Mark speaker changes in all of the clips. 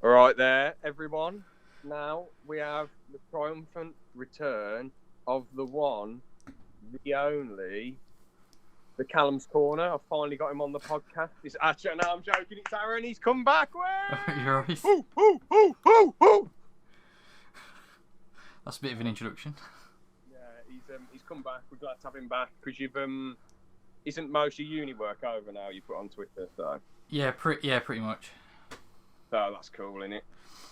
Speaker 1: All right there, everyone. Now we have the triumphant return of the one, the only, the Callum's Corner. I've finally got him on the podcast. It's actually, no, I'm joking. It's Aaron. He's come back.
Speaker 2: You're right.
Speaker 1: Ooh.
Speaker 2: That's a bit of an introduction.
Speaker 1: Yeah, he's come back. We're glad to have him back because you've isn't most of your uni work over now? You put on Twitter, so
Speaker 2: Yeah, pretty much.
Speaker 1: So that's cool, innit?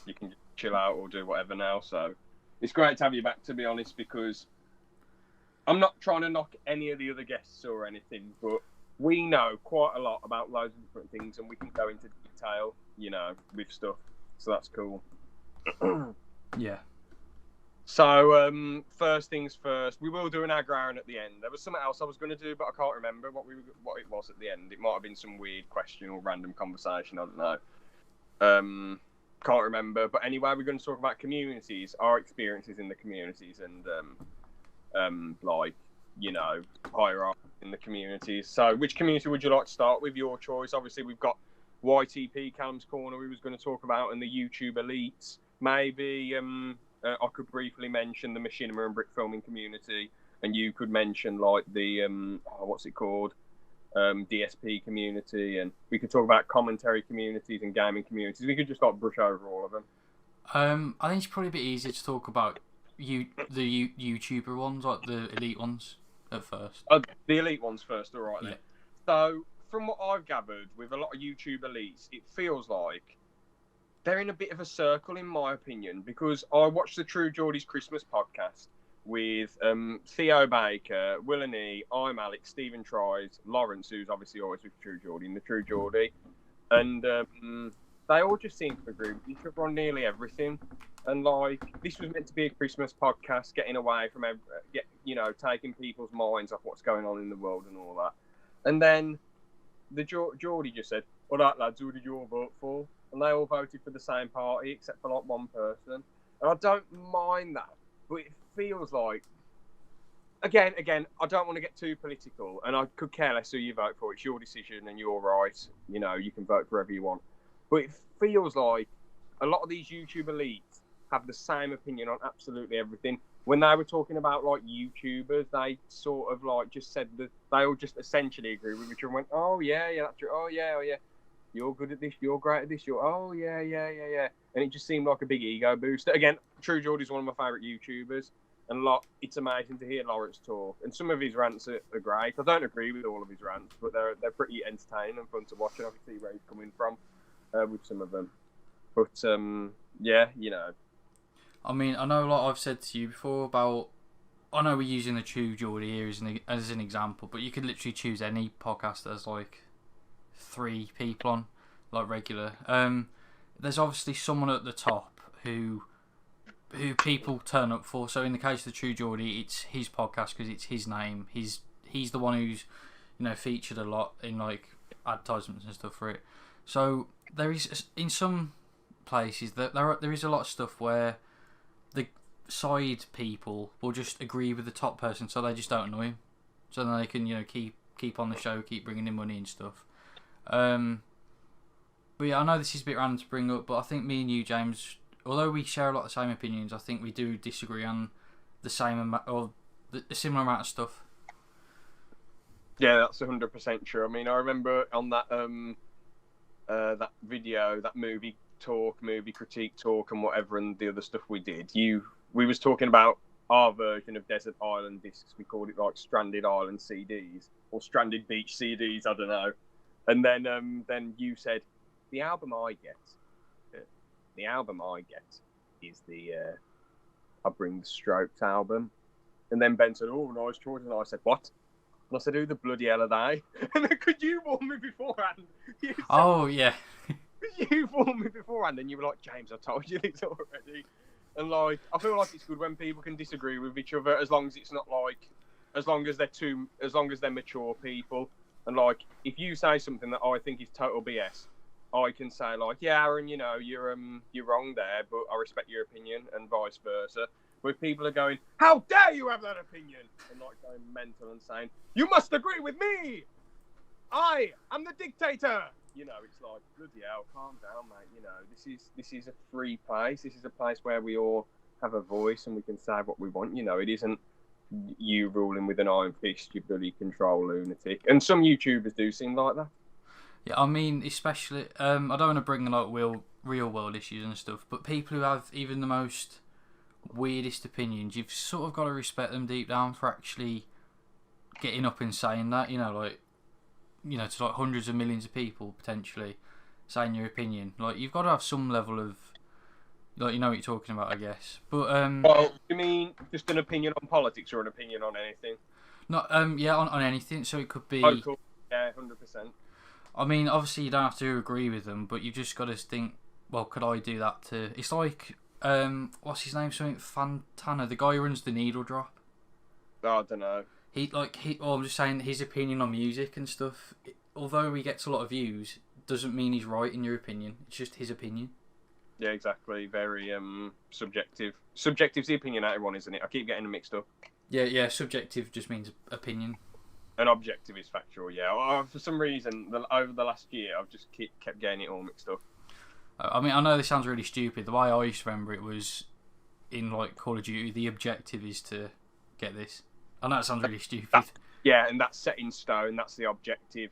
Speaker 1: You can just chill out or do whatever now. So it's great to have you back, to be honest, because I'm not trying to knock any of the other guests or anything, but we know quite a lot about loads of different things and we can go into detail, with stuff. So that's cool.
Speaker 2: Yeah.
Speaker 1: So, first things first, we will do an ag-round at the end. There was something else I was going to do, but I can't remember what it was at the end. It might have been some weird question or random conversation, I don't know. Can't remember, but anyway, we're going to talk about communities, our experiences in the communities, and hierarchies in the communities. So, which community would you like to start with? Your choice. Obviously, we've got YTP, Callum's Corner. We was going to talk about, and the YouTube elites. Maybe I could briefly mention the machinima and brick filming community, and you could mention like the what's it called? DSP community, and we could talk about commentary communities and gaming communities. We could just like brush over all of them.
Speaker 2: I think it's probably a bit easier to talk about the YouTuber ones, like the elite ones, at first.
Speaker 1: The elite ones first, all right then.
Speaker 2: Yeah.
Speaker 1: So, from what I've gathered with a lot of YouTube elites, it feels like they're in a bit of a circle, in my opinion, because I watched the True Geordie's Christmas podcast with Theo Baker, Will and E, I'm Alex, Stephen Tries, Lawrence, who's obviously always with True Geordie, and the True Geordie, and they all just seem to agree with each other on nearly everything. And like, this was meant to be a Christmas podcast, getting away from taking people's minds off what's going on in the world and all that. And then the Geordie just said, "All right, lads, who did you all vote for?" And they all voted for the same party, except for like one person. And I don't mind that, but it feels like, again, I don't want to get too political, and I could care less who you vote for. It's your decision, and you're right. You can vote for whoever you want. But it feels like a lot of these YouTube elites have the same opinion on absolutely everything. When they were talking about like YouTubers, they sort of like just said that they all just essentially agree with each other and went, "Oh yeah, that's true. Oh yeah. You're good at this. You're great at this. Oh yeah. And it just seemed like a big ego boost. Again, True Geordie's one of my favourite YouTubers, and it's amazing to hear Lawrence talk. And some of his rants are great. I don't agree with all of his rants, but they're pretty entertaining and fun to watch. And I can see where he's coming from with some of them. But yeah.
Speaker 2: I mean, I know, like I've said to you before about, I know we're using the True Geordie here as an example, but you could literally choose any podcast that's like 3 people on, like regular. There's obviously someone at the top who people turn up for. So in the case of the True Geordie, it's his podcast because it's his name. He's the one who's featured a lot in like advertisements and stuff for it. So there is, in some places, there is a lot of stuff where the side people will just agree with the top person, so they just don't annoy him. So then they can keep on the show, keep bringing in money and stuff. But yeah, I know this is a bit random to bring up, but I think me and you, James, although we share a lot of the same opinions, I think we do disagree on the same amount or the similar amount of stuff.
Speaker 1: Yeah, that's 100% true. I mean, I remember on that that video, that movie critique talk, and whatever, and the other stuff we did. We was talking about our version of Desert Island discs. We called it like Stranded Island CDs or Stranded Beach CDs. I don't know. And then you said the album I get is the I Bring the Strokes album. And then Ben said, "Oh, nice choice." And I said, "What?" And I said, "Who the bloody hell are they?" And then, could you warn me beforehand?
Speaker 2: Oh yeah.
Speaker 1: You warned me beforehand, and you were like, "James, I told you this already." And like, I feel like it's good when people can disagree with each other, as long as it's not like, as long as they're mature people. And like, if you say something that I think is total BS, I can say like, "Yeah, Aaron, you're wrong there, but I respect your opinion," and vice versa. But if people are going, "How dare you have that opinion?" and like going mental and saying, "You must agree with me. I am the dictator." You know, it's like, bloody hell, calm down, mate. You know, this is a free place. This is a place where we all have a voice and we can say what we want. You know, it isn't you ruling with an iron fist, you bloody control lunatic. And some YouTubers do seem like that.
Speaker 2: Yeah, I mean, especially, I don't want to bring like real world issues and stuff, but people who have even the most weirdest opinions, you've sort of got to respect them deep down for actually getting up and saying that. You know, like, you know, to like hundreds of millions of people potentially saying your opinion. Like, you've got to have some level of, like, you know what you're talking about, I guess. But
Speaker 1: well, you mean just an opinion on politics or an opinion on anything?
Speaker 2: not yeah, on anything. So it could be.
Speaker 1: Oh, cool. Yeah, 100%.
Speaker 2: I mean, obviously you don't have to agree with them, but you've just got to think, well, could I do that too? It's like, what's his name? Something Fantana, the guy who runs the Needle Drop.
Speaker 1: Oh, I don't know.
Speaker 2: I'm just saying his opinion on music and stuff. Although he gets a lot of views, doesn't mean he's right in your opinion. It's just his opinion.
Speaker 1: Yeah, exactly. Very subjective. Subjective's the opinionated one, isn't it? I keep getting them mixed up.
Speaker 2: Yeah. Subjective just means opinion.
Speaker 1: And objective is factual. Yeah. For some reason, over the last year, I've just kept getting it all mixed up.
Speaker 2: I mean, I know this sounds really stupid. The way I used to remember it was in like Call of Duty. The objective is to get this. I know it sounds really stupid.
Speaker 1: Yeah, and that's set in stone. That's the objective.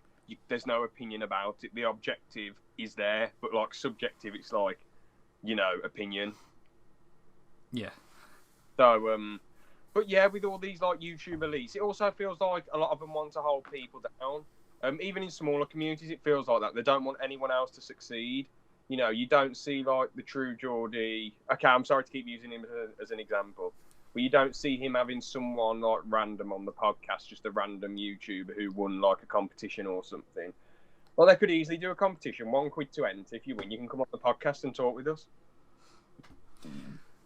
Speaker 1: There's no opinion about it. The objective is there, but like subjective, it's like, you know, opinion.
Speaker 2: Yeah.
Speaker 1: So, but yeah, with all these like YouTube elites, it also feels like a lot of them want to hold people down. Even in smaller communities, it feels like that. They don't want anyone else to succeed. You know, you don't see like the true Geordie. Okay, I'm sorry to keep using him as an example, but you don't see him having someone like random on the podcast, just a random YouTuber who won like a competition or something. Well, they could easily do a competition, £1 to enter. If you win, you can come on the podcast and talk with us.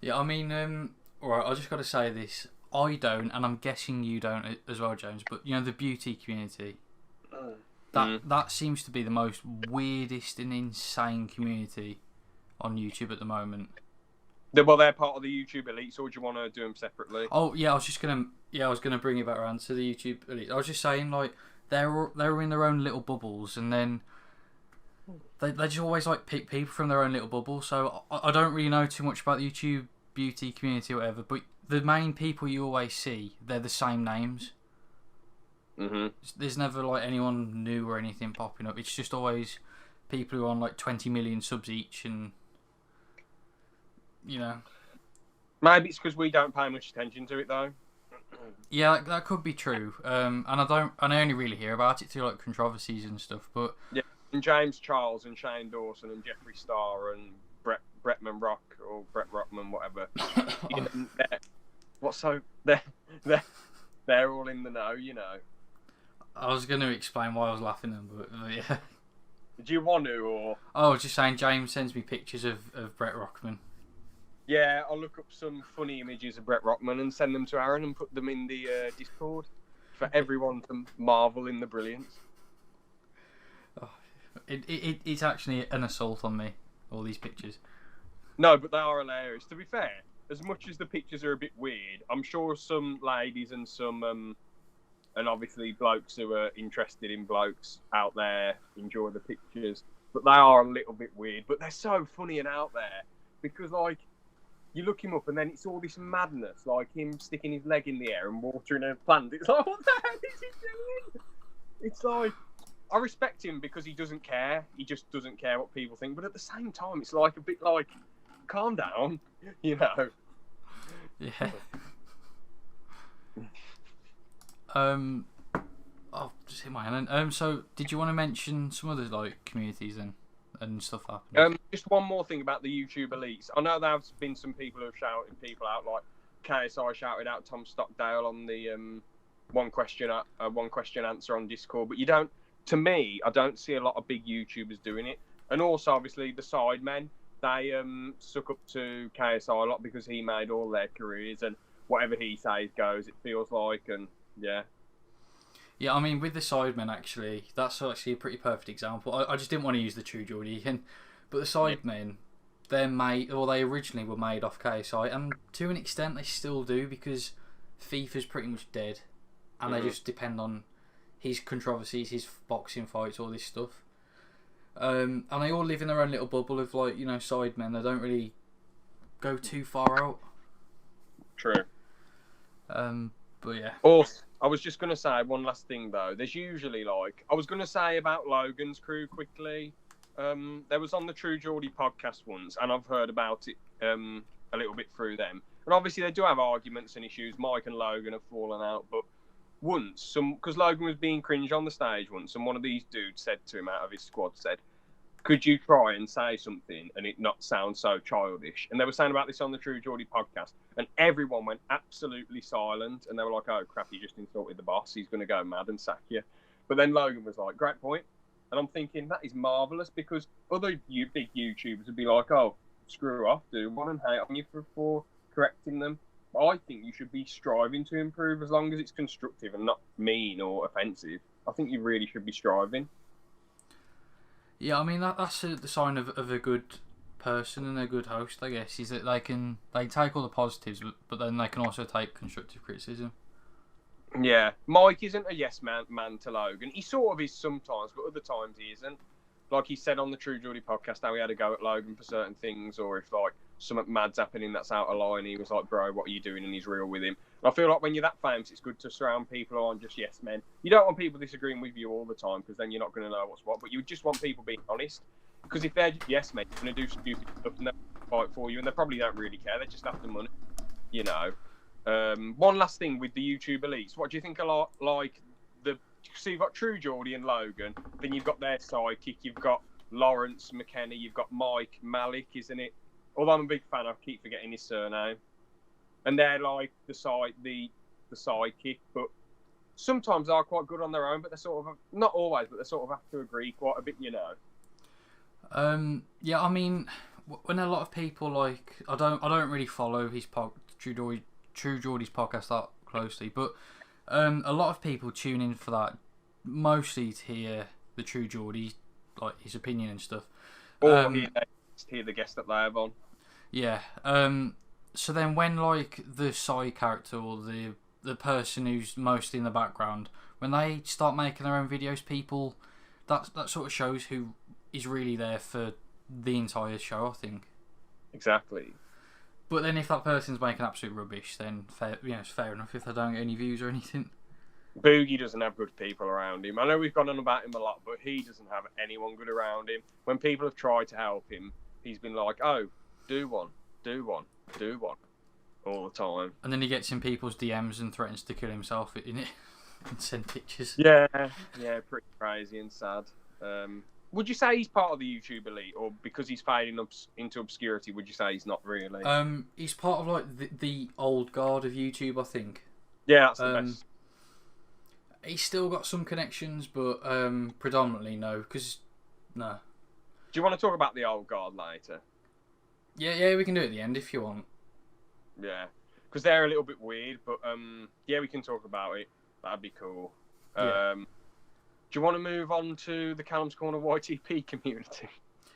Speaker 2: Yeah, I mean, alright, I just got to say this. I don't, and I'm guessing you don't as well, James, but you know, the beauty community, that seems to be the most weirdest and insane community on YouTube at the moment.
Speaker 1: Well, they're part of the YouTube elites, or do you want to do them separately?
Speaker 2: Oh yeah, I was gonna bring it back around to the YouTube elites. I was just saying, like, they're in their own little bubbles, and then they just always like pick people from their own little bubble. So I don't really know too much about the YouTube beauty community or whatever, but the main people you always see, they're the same names.
Speaker 1: Mm-hmm.
Speaker 2: There's never like anyone new or anything popping up. It's just always people who are on like 20 million subs each, and you know.
Speaker 1: Maybe it's because we don't pay much attention to it though.
Speaker 2: Yeah, that could be true. And I only really hear about it through like controversies and stuff. But
Speaker 1: yeah, and James Charles and Shane Dawson and Jeffree Star and Bretman Rock or Brett Rockman, whatever. They're all in the know, you know.
Speaker 2: I was going to explain why I was laughing at them, but yeah.
Speaker 1: Do you want to, or?
Speaker 2: Oh, I was just saying, James sends me pictures of Brett Rockman.
Speaker 1: Yeah, I'll look up some funny images of Brett Rockman and send them to Aaron and put them in the Discord for everyone to marvel in the brilliance.
Speaker 2: Oh, it's actually an assault on me, all these pictures.
Speaker 1: No, but they are hilarious. To be fair, as much as the pictures are a bit weird, I'm sure some ladies and some and obviously blokes who are interested in blokes out there enjoy the pictures. But they are a little bit weird. But they're so funny and out there because, like, you look him up and then it's all this madness, like him sticking his leg in the air and watering a plant. It's like, what the hell is he doing? It's like, I respect him because he doesn't care. He just doesn't care what people think. But at the same time, it's like a bit like, calm down, you know.
Speaker 2: Yeah. Oh, just hit my hand. So, did you want to mention some other like communities and stuff happening?
Speaker 1: Just one more thing about the YouTube elites. I know there have been some people who have shouted people out, like KSI shouted out Tom Stockdale on the one question answer on Discord. But you don't. To me, I don't see a lot of big YouTubers doing it. And also, obviously, the Sidemen, they suck up to KSI a lot because he made all their careers and whatever he says goes, it feels like, and yeah.
Speaker 2: Yeah, I mean, with the Sidemen, actually, that's actually a pretty perfect example. I just didn't want to use the True Geordie again, but the Sidemen, they originally were made off KSI, and to an extent they still do because FIFA's pretty much dead, and they just depend on his controversies, his boxing fights, all this stuff. And they all live in their own little bubble of like, you know, sidemen. They don't really go too far out.
Speaker 1: True.
Speaker 2: But yeah.
Speaker 1: Also, I was just going to say one last thing though. There's usually like, I was going to say about Logan's crew quickly. There was on the True Geordie podcast once, and I've heard about it a little bit through them. And obviously they do have arguments and issues. Mike and Logan have fallen out, but once, because Logan was being cringe on the stage once, and one of these dudes said to him out of his squad, said, could you try and say something and it not sound so childish? And they were saying about this on the True Geordie podcast, and everyone went absolutely silent, and they were like, oh crap, you just insulted the boss, he's going to go mad and sack you. But then Logan was like, great point. And I'm thinking, that is marvellous, because other big YouTubers would be like, oh, screw off, do one, and hate on you for correcting them. But I think you should be striving to improve as long as it's constructive and not mean or offensive. I think you really should be striving.
Speaker 2: Yeah, I mean, that's the sign of a good person and a good host, I guess, is that they take all the positives, but then they can also take constructive criticism.
Speaker 1: Yeah, Mike isn't a yes man to Logan. He sort of is sometimes, but other times he isn't. Like he said on the True Geordie podcast, how he had to go at Logan for certain things, or if like something mad's happening that's out of line, he was like, bro, what are you doing? And he's real with him. And I feel like when you're that famous, it's good to surround people who aren't just yes men. You don't want people disagreeing with you all the time, because then you're not going to know what's what, but you just want people being honest. Because if they're just yes men, they're going to do stupid stuff and they'll fight for you, and they probably don't really care. They just have the money, you know. One last thing with the YouTube elites. What do you think a lot like the? So you've got True Geordie and Logan, then you've got their sidekick, you've got Lawrence McKenna, you've got Mike Malik, isn't it? Although I'm a big fan, I keep forgetting his surname. And they're like the sidekick, but sometimes they're quite good on their own, but they're sort of, not always, but they sort of have to agree quite a bit, you know.
Speaker 2: Yeah, I mean, when a lot of people like, I don't really follow his True Geordie's podcast that closely, but a lot of people tune in for that, mostly to hear the True Geordie, like his opinion and stuff.
Speaker 1: Or hear the guest that they have on.
Speaker 2: Yeah. So then when like the side character or the person who's mostly in the background, when they start making their own videos, people that sort of shows who is really there for the entire show, I think.
Speaker 1: Exactly.
Speaker 2: But then if that person's making absolute rubbish, then it's fair enough if they don't get any views or anything.
Speaker 1: Boogie doesn't have good people around him. I know we've gone on about him a lot, but he doesn't have anyone good around him. When people have tried to help him, he's been like, oh, do one, all the time.
Speaker 2: And then he gets in people's DMs and threatens to kill himself in it and send pictures.
Speaker 1: Yeah, pretty crazy and sad. Would you say he's part of the YouTube elite, or because he's fading into obscurity, would you say he's not really?
Speaker 2: He's part of like the old guard of YouTube, I think.
Speaker 1: Yeah, that's the best.
Speaker 2: He's still got some connections, but predominantly no. No.
Speaker 1: Do you want to talk about the old guard later?
Speaker 2: Yeah, we can do it at the end if you want.
Speaker 1: Yeah, because they're a little bit weird, but yeah, we can talk about it. That'd be cool.
Speaker 2: Yeah.
Speaker 1: Do you want to move on to the Callum's Corner YTP community?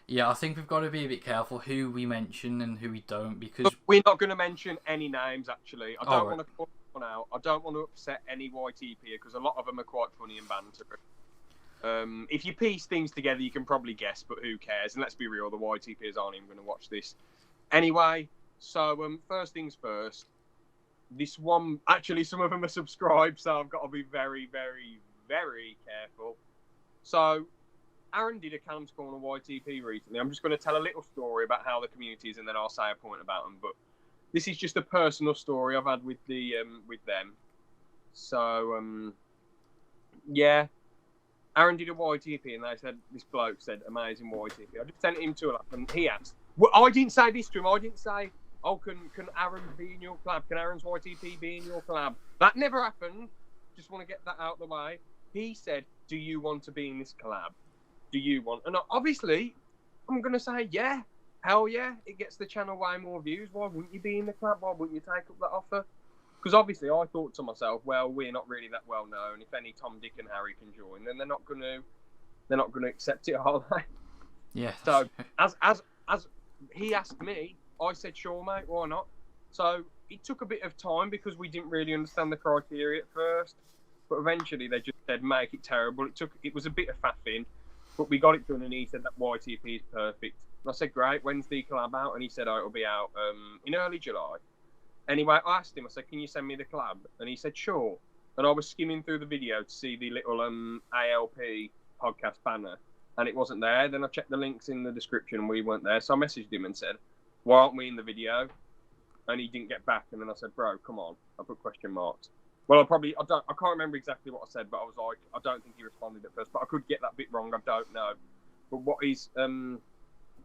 Speaker 2: Yeah, I think we've got to be a bit careful who we mention and who we don't, because...
Speaker 1: Look, we're not going to mention any names, actually. I don't
Speaker 2: right.
Speaker 1: want to call one out. I don't want to upset any YTP because a lot of them are quite funny and banter. If you piece things together, you can probably guess, but who cares? And let's be real, the YTPers aren't even going to watch this. Anyway, so first things first. This one... Actually, some of them are subscribed, so I've got to be very, very, very careful. So... Aaron did a Callum's Corner YTP recently. I'm just going to tell a little story about how the community is, and then I'll say a point about them. But this is just a personal story I've had with them. So yeah, Aaron did a YTP, and they said this bloke said amazing YTP. I just sent him to a lap, and he asked. Well, I didn't say this to him. I didn't say, oh, can Aaron be in your collab? Can Aaron's YTP be in your collab? That never happened. Just want to get that out of the way. He said, do you want to be in this collab? Do you want? And obviously, I'm going to say, yeah, hell yeah. It gets the channel way more views. Why wouldn't you be in the club? Why wouldn't you take up that offer? Because obviously, I thought to myself, well, we're not really that well known. If any Tom, Dick, and Harry can join, then they're not going to accept it, are they?
Speaker 2: Yeah.
Speaker 1: So as he asked me, I said, sure, mate, why not? So it took a bit of time because we didn't really understand the criteria at first, but eventually they just said, make it terrible. It was a bit of faffing. But we got it done, and he said that YTP is perfect. And I said, great, when's the collab out? And he said, oh, it'll be out in early July. Anyway, I asked him, I said, can you send me the collab? And he said, sure. And I was skimming through the video to see the little ALP podcast banner, and it wasn't there. Then I checked the links in the description, and we weren't there. So I messaged him and said, why aren't we in the video? And he didn't get back. And then I said, bro, come on. I put question marks. Well, I can't remember exactly what I said, but I was like, I don't think he responded at first, but I could get that bit wrong. I don't know. But what is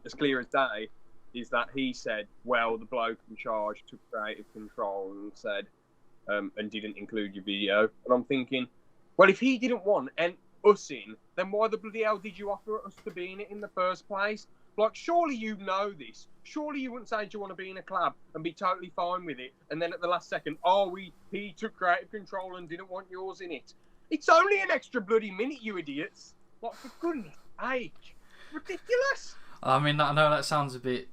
Speaker 1: as clear as day is that he said, well, the bloke in charge took creative control and said, and didn't include your video. And I'm thinking, well, if he didn't want us in, then why the bloody hell did you offer us to be in it in the first place? Like, surely you know this. Surely you wouldn't say, do you want to be in a collab and be totally fine with it? And then at the last second, he took creative control and didn't want yours in it. It's only an extra bloody minute, you idiots. Like, for goodness sake. Ridiculous.
Speaker 2: I mean, I know that sounds a bit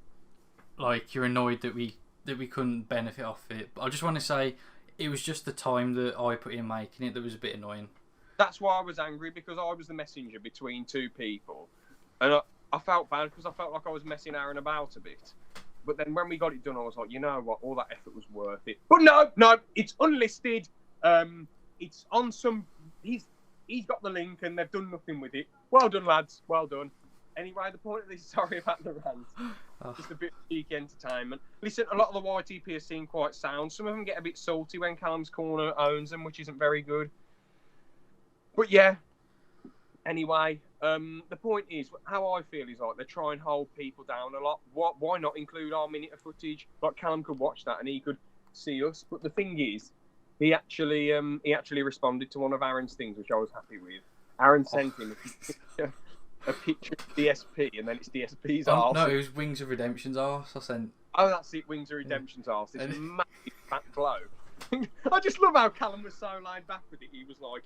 Speaker 2: like you're annoyed that we couldn't benefit off it. But I just want to say, it was just the time that I put in making it that was a bit annoying.
Speaker 1: That's why I was angry, because I was the messenger between two people. And I felt bad because I felt like I was messing Aaron about a bit. But then when we got it done, I was like, you know what, all that effort was worth it. But no, it's unlisted. It's on some... He's got the link and they've done nothing with it. Well done, lads. Well done. Anyway, the point of this, sorry about the rant. Just a bit of cheeky entertainment. Listen, a lot of the YTP seem quite sound. Some of them get a bit salty when Callum's Corner owns them, which isn't very good. But yeah. Anyway, the point is, how I feel is like they try and hold people down a lot. Why not include our minute of footage? Like Callum could watch that and he could see us. But the thing is, he actually responded to one of Aaron's things, which I was happy with. Aaron sent him a picture of DSP, and then it's DSP's arse.
Speaker 2: No, it was Wings of Redemption's arse. I sent.
Speaker 1: Oh, that's it, Wings of Redemption's arse. This massive fat bloke. I just love how Callum was so laid back with it. He was like,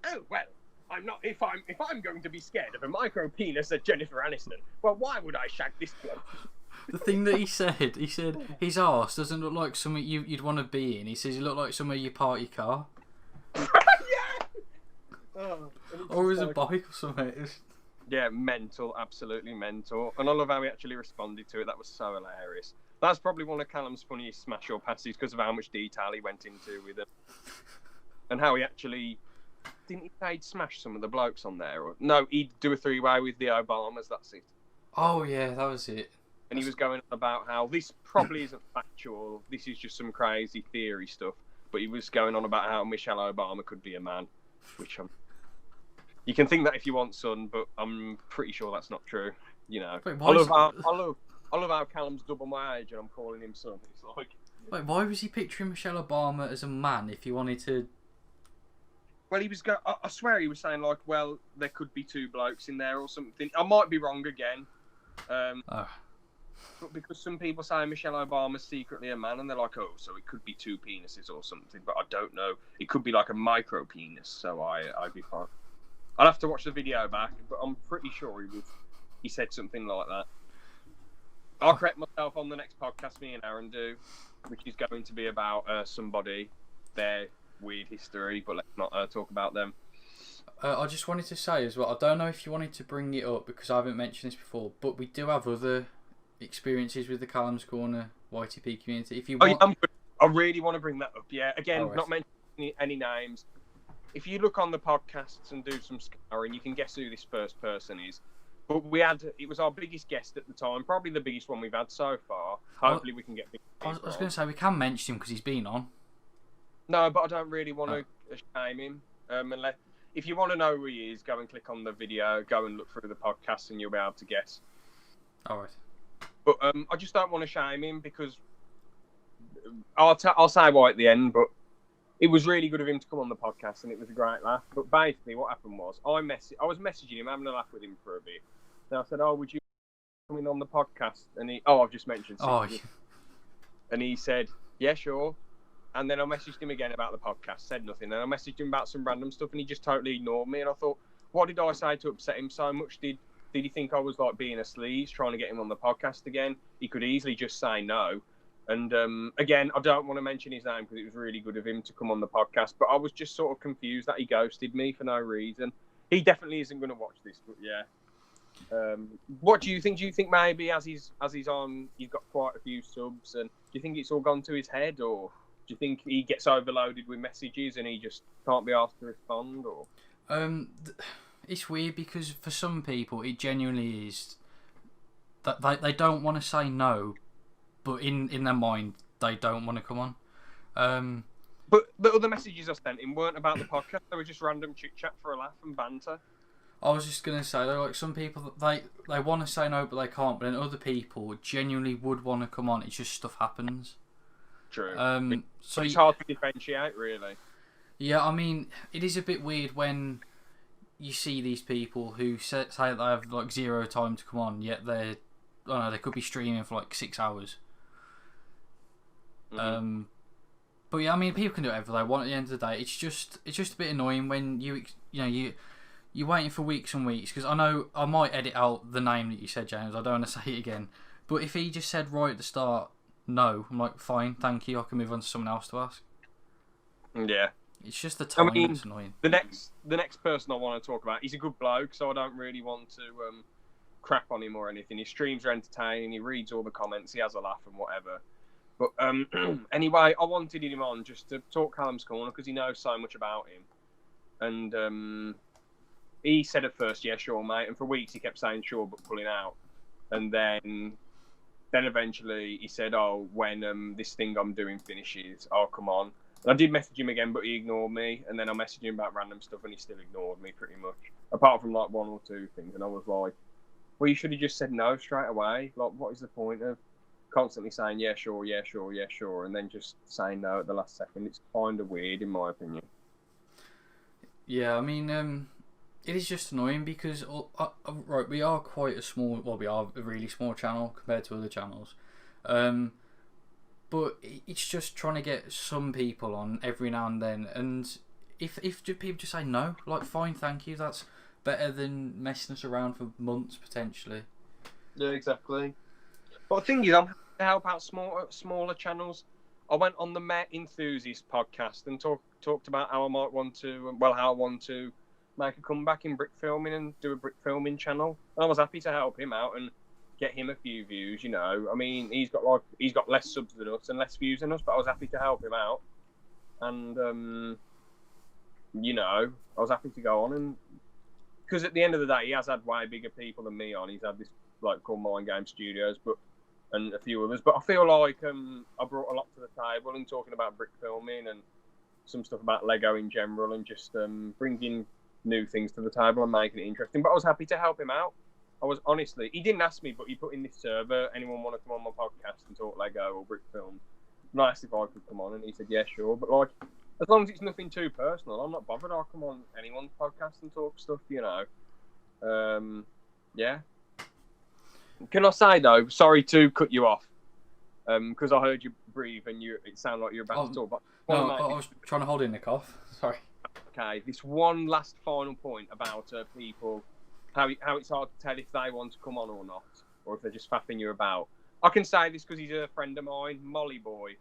Speaker 1: "Oh well, I'm not. If I'm going to be scared of a micro penis at Jennifer Aniston, well, why would I shag this bloke?"
Speaker 2: The thing that he said his arse doesn't look like something you'd want to be in. He says it looked like somewhere you park your car.
Speaker 1: Yeah.
Speaker 2: Or it was a bike or something.
Speaker 1: Yeah, mental, absolutely mental. And I love how he actually responded to it. That was so hilarious. That's probably one of Callum's funniest smash or passes because of how much detail he went into with it. And how he actually... Didn't he say he'd smash some of the blokes on there? Or... No, he'd do a three-way with the Obamas, that's it.
Speaker 2: Oh, yeah, that was it.
Speaker 1: And he was going on about how this probably isn't factual. This is just some crazy theory stuff. But he was going on about how Michelle Obama could be a man, which you can think that if you want, son, but I'm pretty sure that's not true. You know,
Speaker 2: Wait,
Speaker 1: I love how Callum's double my age and I'm calling him son. It's like,
Speaker 2: wait, why was he picturing Michelle Obama as a man if he wanted to?
Speaker 1: Well, he was I swear he was saying like, well, there could be two blokes in there or something. I might be wrong again. But because some people say Michelle Obama's secretly a man, and they're like, oh, so it could be two penises or something, but I don't know. It could be like a micro penis, so I'd be fine. I'll have to watch the video back, but I'm pretty sure he said something like that. I'll correct myself on the next podcast me and Aaron do, which is going to be about somebody, their weird history, but let's not talk about them.
Speaker 2: I just wanted to say as well, I don't know if you wanted to bring it up because I haven't mentioned this before, but we do have other experiences with the Callum's Corner YTP community. If you want...
Speaker 1: I really want to bring that up. Yeah, again, not mentioning any names. If you look on the podcasts and do some scouring, you can guess who this first person is. But it was our biggest guest at the time, probably the biggest one we've had so far. Hopefully we can get big.
Speaker 2: I was going to say, we can mention him because he's been on.
Speaker 1: No, but I don't really want to shame him. Unless, if you want to know who he is, go and click on the video, go and look through the podcast and you'll be able to guess.
Speaker 2: Alright.
Speaker 1: But I just don't want to shame him because I'll say why at the end, but it was really good of him to come on the podcast and it was a great laugh. But basically what happened was I was messaging him, having a laugh with him for a bit. And I said, oh, would you come in on the podcast? And I've just mentioned something. And he said, yeah, sure. And then I messaged him again about the podcast, said nothing. And I messaged him about some random stuff and he just totally ignored me. And I thought, what did I say to upset him so much? Did he think I was like being a sleaze, trying to get him on the podcast again? He could easily just say no. And again, I don't want to mention his name because it was really good of him to come on the podcast. But I was just sort of confused that he ghosted me for no reason. He definitely isn't going to watch this, but yeah. What do you think? Do you think maybe as he's on, he's got quite a few subs, and do you think it's all gone to his head, or do you think he gets overloaded with messages and he just can't be asked to respond? Or
Speaker 2: it's weird because for some people it genuinely is that they don't want to say no, but in their mind they don't want to come on.
Speaker 1: But the other messages I sent him weren't about the podcast; they were just random chit chat for a laugh and banter.
Speaker 2: I was just gonna say, though, like some people, they want to say no, but they can't. But then other people genuinely would want to come on. It's just stuff happens.
Speaker 1: True.
Speaker 2: So
Speaker 1: it's hard to differentiate, really.
Speaker 2: Yeah, I mean, it is a bit weird when you see these people who say they have like zero time to come on, yet they could be streaming for like 6 hours.
Speaker 1: Mm-hmm.
Speaker 2: But yeah, I mean, people can do whatever they want at the end of the day. It's just a bit annoying when you're waiting for weeks and weeks, because I know I might edit out the name that you said, James. I don't want to say it again. But if he just said right at the start, no, I'm like, fine, thank you. I can move on to someone else to ask.
Speaker 1: Yeah.
Speaker 2: It's just the time that's annoying.
Speaker 1: The next person I want to talk about, he's a good bloke, so I don't really want to crap on him or anything. His streams are entertaining. He reads all the comments. He has a laugh and whatever. But anyway, I wanted him on just to talk Callum's Corner because he knows so much about him. And he said at first, yeah, sure, mate. And for weeks he kept saying sure, but pulling out. And then eventually he said, oh, when this thing I'm doing finishes, I'll come on. And I did message him again, but he ignored me. And then I messaged him about random stuff, and he still ignored me pretty much. Apart from like one or two things. And I was like, well, you should have just said no straight away. Like, what is the point of constantly saying, yeah, sure, yeah, sure, yeah, sure, and then just saying no at the last second? It's kind of weird, in my opinion.
Speaker 2: Yeah, I mean, it is just annoying because, right, we are quite a small, well, we are a really small channel compared to other channels. But it's just trying to get some people on every now and then, and if people just say no, like, fine, thank you, that's better than messing us around for months potentially.
Speaker 1: Yeah, exactly. But the thing is, I'm happy to help out smaller channels. I went on the Met Enthusiast podcast and talked about how I want to make a comeback in brick filming and do a brick filming channel. And I was happy to help him out and get him a few views. You know, I mean, he's got less subs than us and less views than us, but I was happy to help him out. And you know, I was happy to go on, and because at the end of the day, he has had way bigger people than me on. He's had this like called Mind Game Studios, and a few others. But I feel like I brought a lot to the table in talking about brick filming and some stuff about Lego in general, and just bringing new things to the table and making it interesting. But I was happy to help him out. I was honestly, he didn't ask me, but he put in this server, anyone want to come on my podcast and talk Lego or brick film? And I asked if I could come on, and he said, yeah, sure. But like, as long as it's nothing too personal, I'm not bothered. I'll come on anyone's podcast and talk stuff, you know. Yeah. Can I say though, sorry to cut you off, because I heard you breathe and it sounded like you're about to talk. But
Speaker 2: no, I was trying to hold in the cough. Sorry.
Speaker 1: Okay, this one last final point about people, how it's hard to tell if they want to come on or not, or if they're just faffing you about. I can say this because he's a friend of mine, Molly Boy.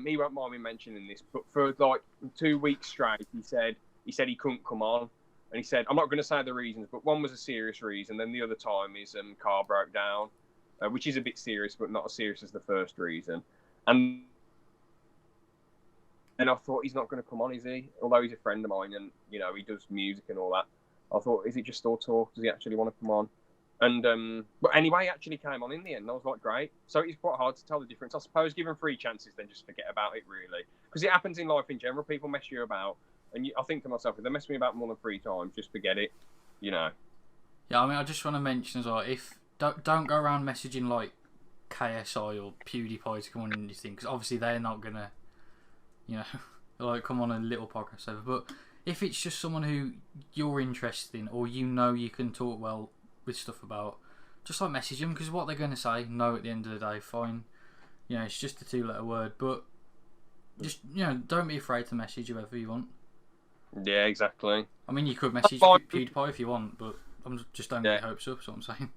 Speaker 1: He won't mind me mentioning this, but for like 2 weeks straight, he said he couldn't come on. And he said, I'm not going to say the reasons, but one was a serious reason. Then the other time his car broke down, which is a bit serious, but not as serious as the first reason. And I thought, he's not going to come on, is he? Although he's a friend of mine and, you know, he does music and all that. I thought, is it just all talk? Does he actually want to come on? And but anyway, he actually came on in the end. I was like, great. So it's quite hard to tell the difference. I suppose give him 3 chances, then just forget about it, really. Because it happens in life in general. People mess you about. And I think to myself, if they mess me about more than 3 times, just forget it, you know. Yeah,
Speaker 2: I mean, I just want to mention as well, if don't go around messaging like KSI or PewDiePie to come on anything, because obviously they're not gonna, you know, like come on a little podcast over. But if it's just someone who you're interested in, or you know you can talk well with stuff about, just like message them, because what they're gonna say, no, at the end of the day, fine. You know, it's just a 2-letter word, but just, you know, don't be afraid to message whoever you want.
Speaker 1: Yeah, exactly.
Speaker 2: I mean, you could message PewDiePie if you want, but I'm just don't get your hopes up, that's what I'm saying.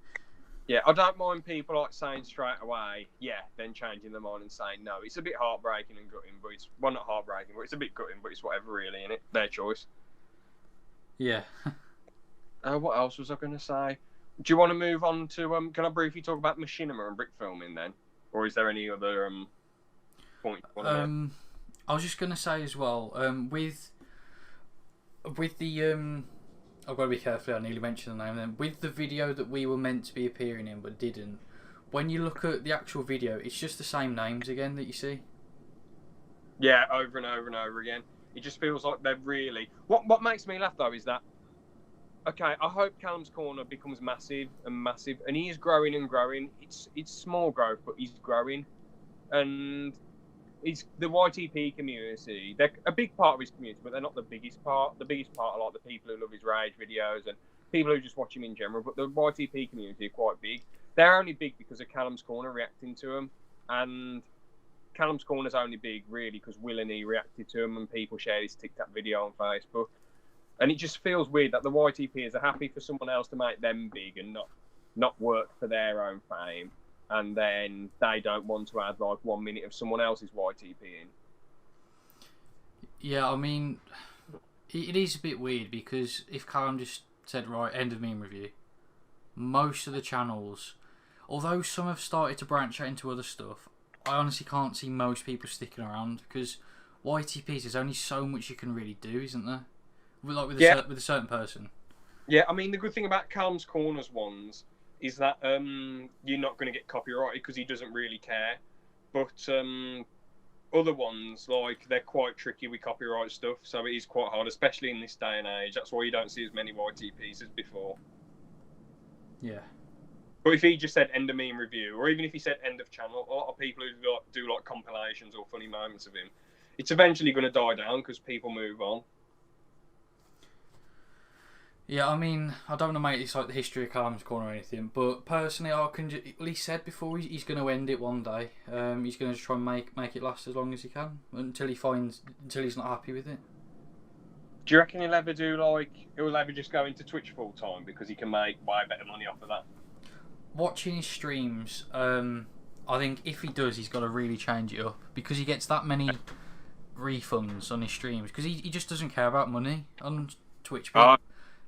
Speaker 1: Yeah, I don't mind people like saying straight away, yeah, then changing their mind and saying no. It's a bit heartbreaking and gutting, but it's, well, not heartbreaking, but it's a bit gutting, but it's whatever really, innit? Their choice.
Speaker 2: Yeah.
Speaker 1: What else was I going to say? Do you want to move on to can I briefly talk about machinima and brick filming then, or is there any other point you want to make?
Speaker 2: I was just gonna say as well, with the I've got to be careful. I nearly mentioned the name. Then with the video that we were meant to be appearing in but didn't. When you look at the actual video, it's just the same names again that you see.
Speaker 1: Yeah, over and over and over again. It just feels like they're really. What makes me laugh though is that. Okay, I hope Callum's Corner becomes massive and massive, and he is growing and growing. It's small growth, but he's growing, and it's the YTP community. They're a big part of his community, but they're not the biggest part. The biggest part are like the people who love his rage videos and people who just watch him in general. But the YTP community are quite big. They're only big because of Callum's Corner reacting to them, and Callum's Corner's only big really because Will and he reacted to him, and people shared his TikTok video on Facebook. And it just feels weird that the YTPers are happy for someone else to make them big and not work for their own fame, and then they don't want to add like 1 minute of someone else's YTP in.
Speaker 2: Yeah, I mean, it is a bit weird because if Callum just said, right, end of meme review, most of the channels, although some have started to branch out into other stuff, I honestly can't see most people sticking around because YTPs, there's only so much you can really do, isn't there? Like with a certain person.
Speaker 1: Yeah, I mean, the good thing about Callum's Corners ones is that you're not going to get copyrighted because he doesn't really care. But other ones, like, they're quite tricky with copyright stuff, so it is quite hard, especially in this day and age. That's why you don't see as many YTPs as before.
Speaker 2: Yeah.
Speaker 1: But if he just said end of meme review, or even if he said end of channel, a lot of people who do like compilations or funny moments of him, it's eventually going to die down because people move on.
Speaker 2: Yeah, I mean, I don't want to make this like the history of Callum's Corner or anything, but personally, I can. Well, he said before he's going to end it one day. He's going to try and make it last as long as he can until he's not happy with it.
Speaker 1: Do you reckon he'll ever just go into Twitch full time because he can make way better money off of that?
Speaker 2: Watching his streams, I think if he does, he's got to really change it up because he gets that many refunds on his streams because he just doesn't care about money on Twitch.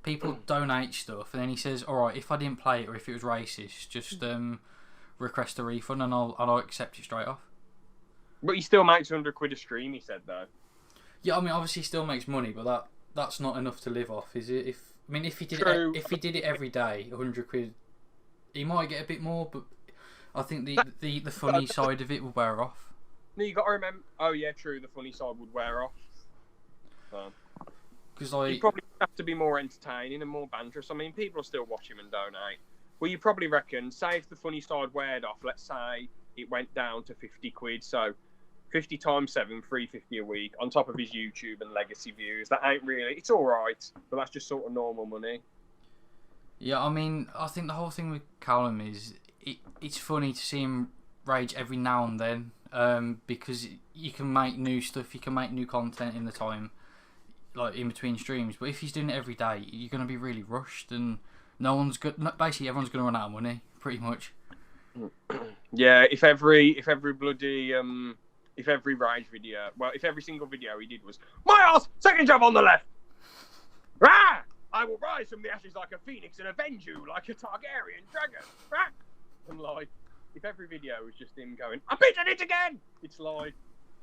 Speaker 2: People donate stuff, and then he says, "All right, if I didn't play it or if it was racist, just request a refund, and I'll accept it straight off."
Speaker 1: But he still makes £100 a stream. He said though.
Speaker 2: Yeah, I mean, obviously, he still makes money, but that's not enough to live off, is it? If he did it every day, £100, he might get a bit more, but I think the funny side of it will wear off.
Speaker 1: No, you got to remember. Oh yeah, true. The funny side would wear off.
Speaker 2: Because
Speaker 1: you probably have to be more entertaining and more banterous. I mean, people will still watch him and donate. Well, you probably reckon, say if the funny side weared off, let's say it went down to £50, so 50 times 7, £350 a week, on top of his YouTube and legacy views. That ain't really. It's all right, but that's just sort of normal money.
Speaker 2: Yeah, I mean, I think the whole thing with Callum is it's funny to see him rage every now and then, because you can make new stuff, you can make new content in the time. Like in between streams, but if he's doing it every day, you're going to be really rushed, and basically everyone's going to run out of money, pretty much.
Speaker 1: Yeah, if every rage video, if every single video he did was my ass, second job on the left, rah! I will rise from the ashes like a phoenix and avenge you like a Targaryen dragon, rah! And like, if every video was just him going, I'm beating it again, it's like,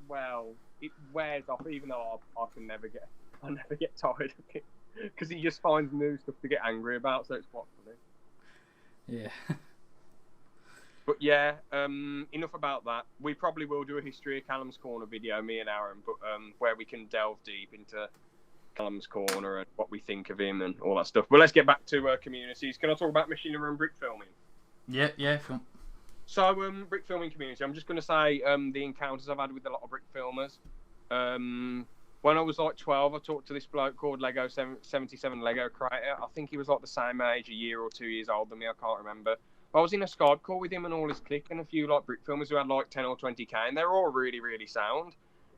Speaker 1: well, it wears off, even though I never get tired of it because he just finds new stuff to get angry about, so it's quite funny.
Speaker 2: Yeah.
Speaker 1: But yeah, enough about that. We probably will do a history of Callum's Corner video, me and Aaron, but where we can delve deep into Callum's Corner and what we think of him and all that stuff. But let's get back to communities. Can I talk about machinery and brick filming?
Speaker 2: Yeah.
Speaker 1: So, brick filming community. I'm just going to say the encounters I've had with a lot of brick filmers. When I was like 12, I talked to this bloke called Lego 77 Lego Creator. I think he was like the same age, a year or 2 years older than me. I can't remember. I was in a Skype call with him and all his clique and a few like brick filmers who had like 10 or 20k, and they were all really, really sound.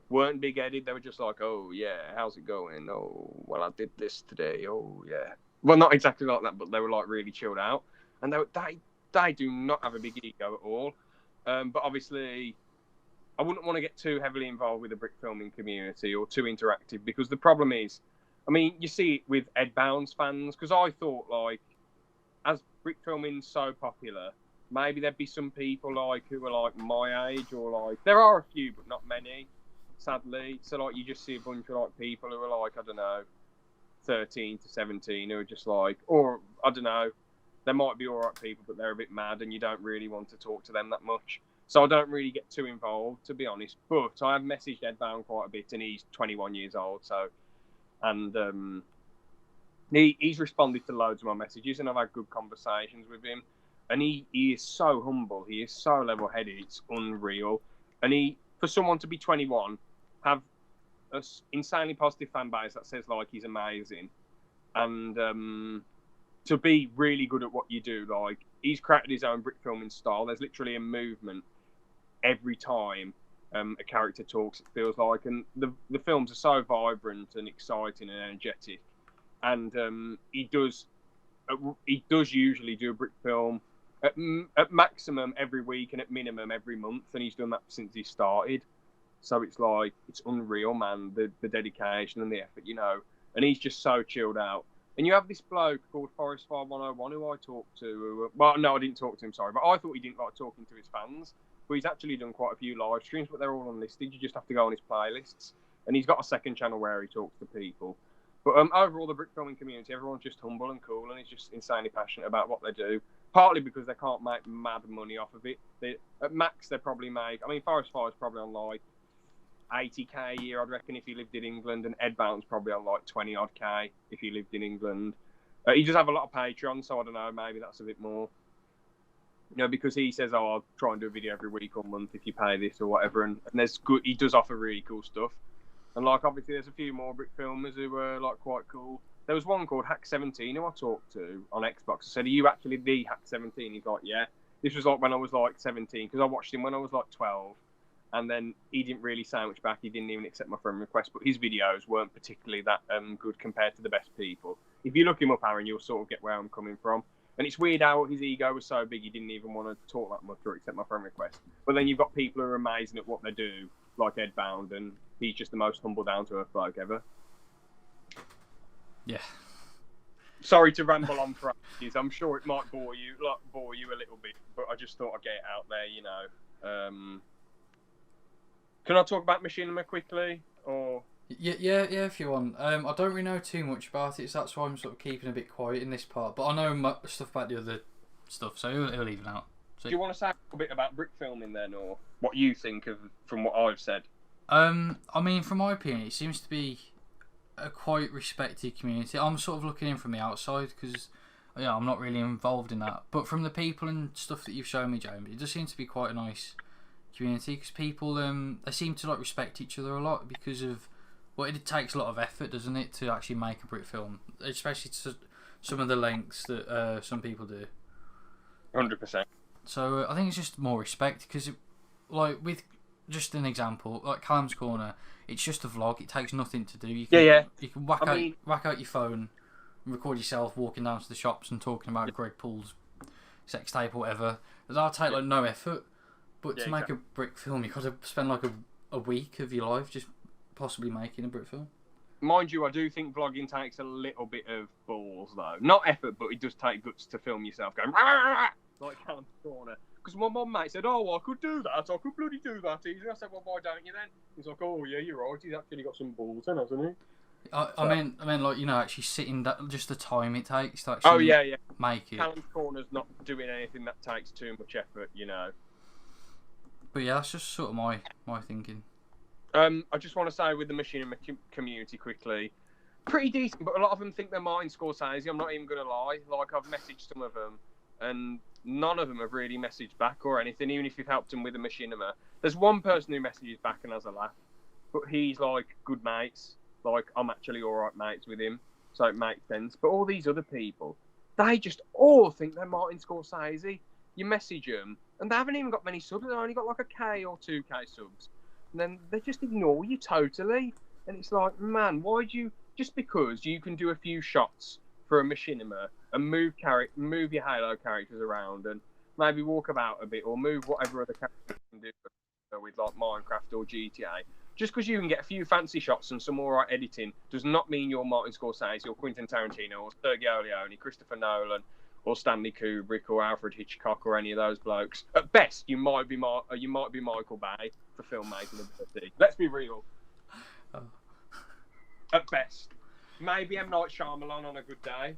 Speaker 1: Weren't big-headed. They were just like, oh yeah, how's it going? Oh, well, I did this today. Oh yeah. Well, not exactly like that, but they were like really chilled out, and they do not have a big ego at all. But obviously, I wouldn't want to get too heavily involved with the brick filming community or too interactive, because the problem is, I mean, you see it with Ed Bounds fans, because I thought, like, as brick filming's so popular, maybe there'd be some people like who are like my age, or like there are a few, but not many, sadly. So like you just see a bunch of like people who are like, I don't know, 13 to 17, who are just like, or I don't know, there might be alright people, but they're a bit mad, and you don't really want to talk to them that much. So I don't really get too involved, to be honest. But I have messaged Edbound quite a bit, and he's 21 years old, so and he's responded to loads of my messages, and I've had good conversations with him. And he is so humble, he is so level-headed, it's unreal. And for someone to be 21, have an insanely positive fan base that says like he's amazing, and to be really good at what you do, like he's created his own brick filming style. There's literally a movement every time a character talks, it feels like, and the films are so vibrant and exciting and energetic. And he does usually do a brick film at maximum every week, and at minimum every month, and he's done that since he started. So it's like, it's unreal, man, the dedication and the effort, you know. And he's just so chilled out. And you have this bloke called Forest Fire 101 who I talked to. Well, no, I didn't talk to him, sorry, but I thought he didn't like talking to his fans. But he's actually done quite a few live streams, but they're all unlisted. You just have to go on his playlists. And he's got a second channel where he talks to people. But overall, the brick filming community, everyone's just humble and cool, and he's just insanely passionate about what they do. Partly because they can't make mad money off of it. At max, they probably make, I mean, Forest Fire's probably on like 80k a year, I'd reckon, if he lived in England, and Ed Boun's probably on like 20 odd k if he lived in England. He does have a lot of Patreon, so I don't know, maybe that's a bit more. You know, because he says, oh, I'll try and do a video every week or month if you pay this or whatever, and there's good, he does offer really cool stuff. And like, obviously, there's a few more brick filmers who were like quite cool. There was one called Hack17 who I talked to on Xbox. I said, are you actually the Hack17? He's like, yeah. This was like when I was like 17, because I watched him when I was like 12. And then he didn't really say much back. He didn't even accept my friend request. But his videos weren't particularly that good compared to the best people. If you look him up, Aaron, you'll sort of get where I'm coming from. And it's weird how his ego was so big he didn't even want to talk that much or accept my friend request. But then you've got people who are amazing at what they do, like Ed Bound, and he's just the most humble, down-to-earth bloke ever.
Speaker 2: Yeah.
Speaker 1: Sorry to ramble on for ages. I'm sure it might bore you a little bit, but I just thought I'd get it out there, you know. Can I talk about Machinima quickly, or?
Speaker 2: Yeah, if you want. I don't really know too much about it, so that's why I'm sort of keeping a bit quiet in this part. But I know stuff about the other stuff, so it'll even out. So,
Speaker 1: do you want to say a bit about brick filming then, or what you think of from what I've said?
Speaker 2: I mean, from my opinion, it seems to be a quite respected community. I'm sort of looking in from the outside because, yeah, I'm not really involved in that. But from the people and stuff that you've shown me, James, it does seem to be quite a nice community because people they seem to like respect each other a lot because of. Well, it takes a lot of effort, doesn't it, to actually make a brick film, especially to some of the lengths that some people do.
Speaker 1: 100%.
Speaker 2: So I think it's just more respect because, like, with just an example, like Callum's Corner, it's just a vlog. It takes nothing to do. You can, You can whack out your phone, and record yourself walking down to the shops and talking about Greg Paul's sex tape or whatever. That'll take like no effort. But to make a brick film, you've got to spend like a week of your life just possibly making a brick film.
Speaker 1: Mind you, I do think vlogging takes a little bit of balls, though. Not effort, but it does take guts to film yourself going like Callum's Corner. Because my mum mate said, "Oh, I could do that. I could bloody do that easily." I said, "Well, why don't you then?" He's like, "Oh, yeah, you're right. He's actually got some balls, then, hasn't he?"
Speaker 2: I mean, like, you know, actually sitting that, just the time it takes to actually make it.
Speaker 1: Callum's Corner's not doing anything that takes too much effort, you know.
Speaker 2: But yeah, that's just sort of my thinking.
Speaker 1: I just want to say with the Machinima community quickly, pretty decent, but a lot of them think they're Martin Scorsese. I'm not even going to lie. Like, I've messaged some of them, and none of them have really messaged back or anything, even if you've helped them with a Machinima. There's one person who messages back and has a laugh, but he's like good mates. Like, I'm actually alright mates with him, so it makes sense. But all these other people, they just all think they're Martin Scorsese. You message them, and they haven't even got many subs. They've only got like a K or 2K subs. And then they just ignore you totally. And it's like, man, why do you... Just because you can do a few shots for a Machinima and move your Halo characters around and maybe walk about a bit or move whatever other characters you can do with like Minecraft or GTA, just because you can get a few fancy shots and some alright editing does not mean you're Martin Scorsese or Quentin Tarantino or Sergio Leone, Christopher Nolan, or Stanley Kubrick or Alfred Hitchcock or any of those blokes. At best, you might be Michael Bay for filmmaking ability. Let's be real.
Speaker 2: Oh.
Speaker 1: At best, maybe M. Night Shyamalan on a good day.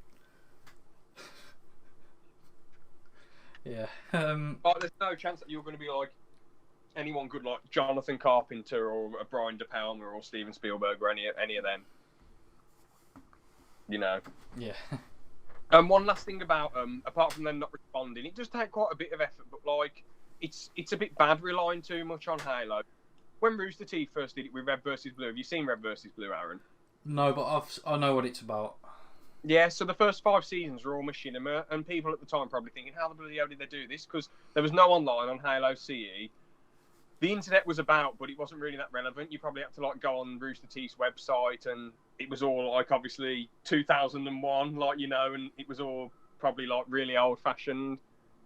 Speaker 2: Yeah.
Speaker 1: But there's no chance that you're going to be like anyone good like Jonathan Carpenter or Brian De Palma or Steven Spielberg or any of them. You know.
Speaker 2: Yeah.
Speaker 1: One last thing about apart from them not responding, it does take quite a bit of effort, but like it's a bit bad relying too much on Halo. When Rooster Teeth first did it with Red vs Blue, have you seen Red vs Blue, Aaron?
Speaker 2: No, but I know what it's about.
Speaker 1: Yeah, so the first 5 seasons were all machinima, and people at the time probably thinking, how the bloody hell did they do this? Because there was no online on Halo CE. The internet was about, but it wasn't really that relevant. You probably had to like go on Rooster Teeth's website, and it was all like obviously 2001, like you know, and it was all probably like really old-fashioned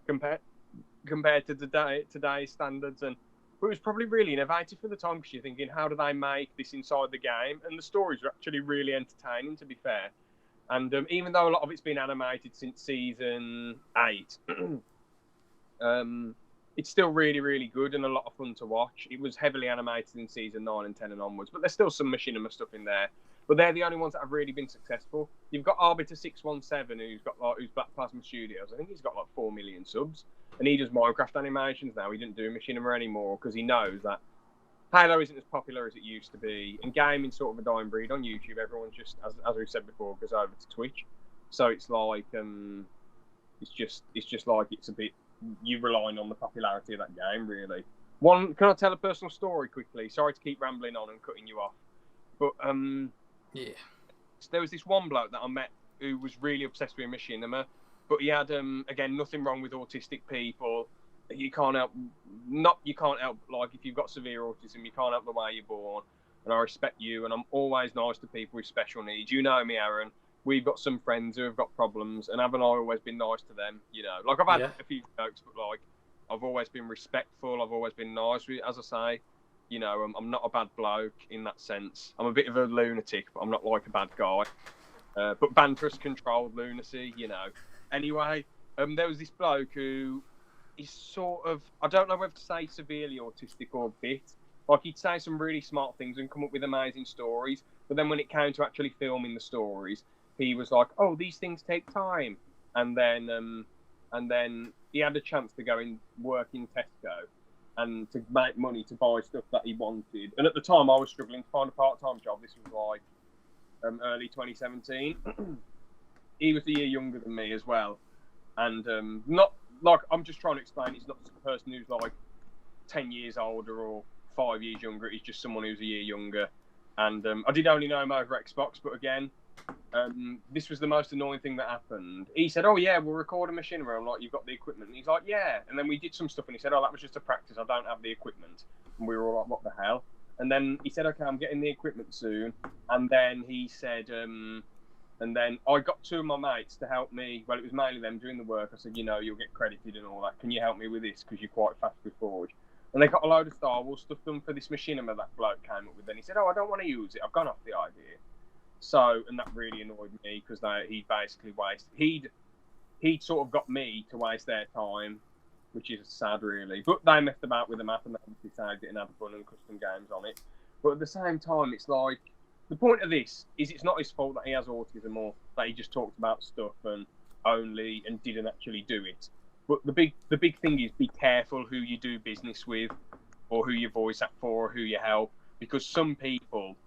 Speaker 1: compared to today's standards. And but it was probably really innovative for the time because you're thinking, how do they make this inside the game? And the stories were actually really entertaining, to be fair. And even though a lot of it's been animated since season 8, it's still really, really good and a lot of fun to watch. It was heavily animated in season 9 and 10 and onwards, but there's still some machinima stuff in there. But they're the only ones that have really been successful. You've got Arbiter 617, who's Black Plasma Studios. I think he's got like 4 million subs, and he does Minecraft animations now. He didn't do machinima anymore because he knows that Halo isn't as popular as it used to be, and gaming's sort of a dying breed on YouTube. Everyone's just, as we've said before, goes over to Twitch. So it's like, it's just like it's a bit you relying on the popularity of that game, really. Can I tell a personal story quickly? Sorry to keep rambling on and cutting you off, but
Speaker 2: yeah,
Speaker 1: there was this one bloke that I met who was really obsessed with machinima, but he had again nothing wrong with autistic people. You can't help like if you've got severe autism, you can't help the way you're born. And I respect you, and I'm always nice to people with special needs. You know me, Aaron. We've got some friends who have got problems, and haven't I always been nice to them? You know, like I've had a few jokes, but like I've always been respectful. I've always been nice. As I say, you know, I'm not a bad bloke in that sense. I'm a bit of a lunatic, but I'm not like a bad guy. But banterous, controlled lunacy, you know. Anyway, there was this bloke who is sort of, I don't know whether to say severely autistic or a bit. Like, he'd say some really smart things and come up with amazing stories, but then when it came to actually filming the stories, he was like, oh, these things take time. And then he had a chance to go and work in Tesco and to make money to buy stuff that he wanted. And at the time, I was struggling to find a part-time job. This was like early 2017. He was a year younger than me as well. And not like, I'm just trying to explain, it's not a person who's like 10 years older or 5 years younger. It's just someone who's a year younger. And I did only know him over Xbox, but again, this was the most annoying thing that happened. He said, oh yeah, we'll record a machinima. I'm like, you've got the equipment? And he's like, yeah. And then we did some stuff, and he said, oh, that was just a practice. I don't have the equipment. And we were all like, what the hell? And then he said, okay, I'm getting the equipment soon. And then he said, and then I got 2 of my mates to help me. Well, it was mainly them doing the work. I said, you know, you'll get credited and all that. Can you help me with this? Because you're quite fast with Forge. And they got a load of Star Wars stuff done for this machinima that bloke came up with. Then he said, oh, I don't want to use it. I've gone off the idea. So, and that really annoyed me because he basically wasted. He'd sort of got me to waste their time, which is sad, really. But they messed about with the map and they obviously saved it and had fun and custom games on it. But at the same time, it's like, the point of this is it's not his fault that he has autism or that he just talked about stuff and didn't actually do it. But the big thing is, be careful who you do business with or who you voice act for or who you help, because some people,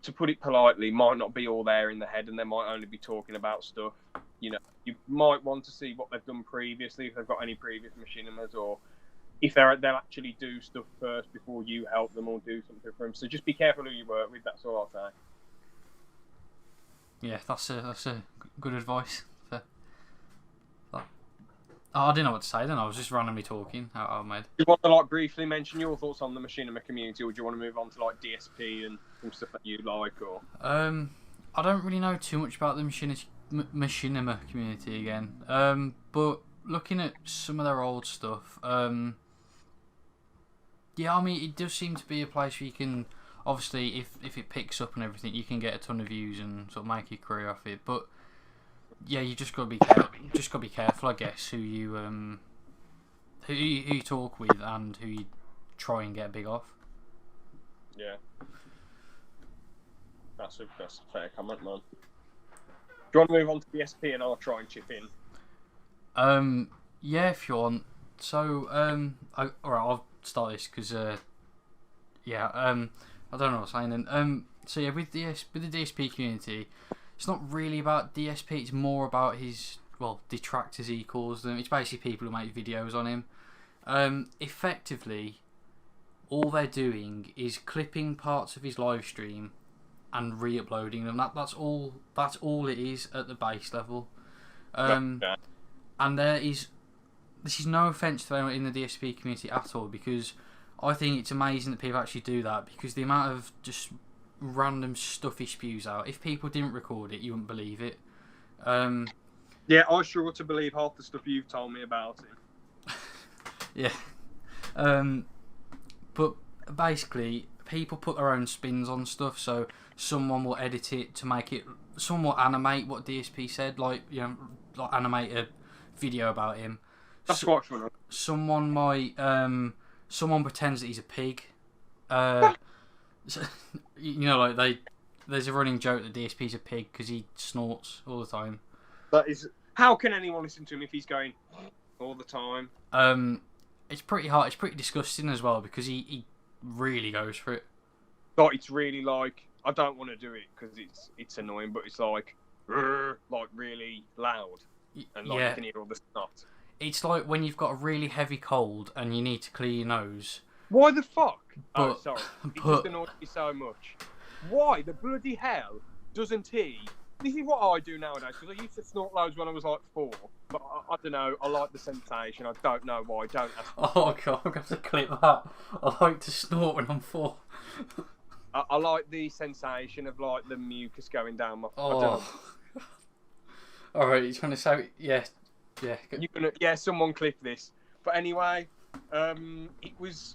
Speaker 1: to put it politely, might not be all there in the head and they might only be talking about stuff. You know, you might want to see what they've done previously, if they've got any previous machinimas, or if they'll actually do stuff first before you help them or do something for them. So just be careful who you work with, that's all I'll say.
Speaker 2: Yeah, that's a good advice. I didn't know what to say then. I was just randomly talking out of my head.
Speaker 1: Do you want to like briefly mention your thoughts on the machinima community, or do you want to move on to like DSP and some stuff that you like? Or
Speaker 2: I don't really know too much about the machinima community again. But looking at some of their old stuff, yeah, I mean, it does seem to be a place where you can, obviously, if it picks up and everything, you can get a ton of views and sort of make your career off it. But yeah, you just got to be careful. Just got to be careful, I guess, who you talk with and who you try and get big off.
Speaker 1: Yeah. That's a fair comment, man. Do you want to move on to the SP and I'll try and chip in?
Speaker 2: Yeah, if you want. So, alright, I'll start this because, I don't know what I'm saying then. So yeah, with the DSP community, it's not really about DSP. It's more about his detractors, he calls them. It's basically people who make videos on him. Effectively, all they're doing is clipping parts of his live stream and re-uploading them. That's all it is at the base level. And this is no offence to anyone in the DSP community at all, because I think it's amazing that people actually do that, because the amount of just random stuff he spews out, if people didn't record it, you wouldn't believe it.
Speaker 1: Yeah, I struggle to believe half the stuff you've told me about him.
Speaker 2: Yeah. But basically, people put their own spins on stuff, so someone will edit it to make it, someone will animate what DSP said, like animate a video about him.
Speaker 1: That's quite funny.
Speaker 2: Someone might, someone pretends that he's a pig. So, there's a running joke that DSP's a pig because he snorts all the time.
Speaker 1: That is, how can anyone listen to him if he's going all the time?
Speaker 2: It's pretty hard. It's pretty disgusting as well, because he really goes for it.
Speaker 1: Like, it's really like, I don't want to do it because it's annoying, but it's like really loud, and you can hear all the snot. It's
Speaker 2: like when you've got a really heavy cold and you need to clear your nose.
Speaker 1: Why the fuck? Sorry. It just annoys me so much. Why the bloody hell doesn't he? This is what I do nowadays, because I used to snort loads when I was like 4. But I don't know, I like the sensation. I don't know why. Don't ask me.
Speaker 2: Oh god, I'm going to clip that. I like to snort when I'm 4.
Speaker 1: I like the sensation of like the mucus going down my...
Speaker 2: Oh.
Speaker 1: I don't know.
Speaker 2: Alright, you're trying to say... Yeah.
Speaker 1: Someone clip this. But anyway, this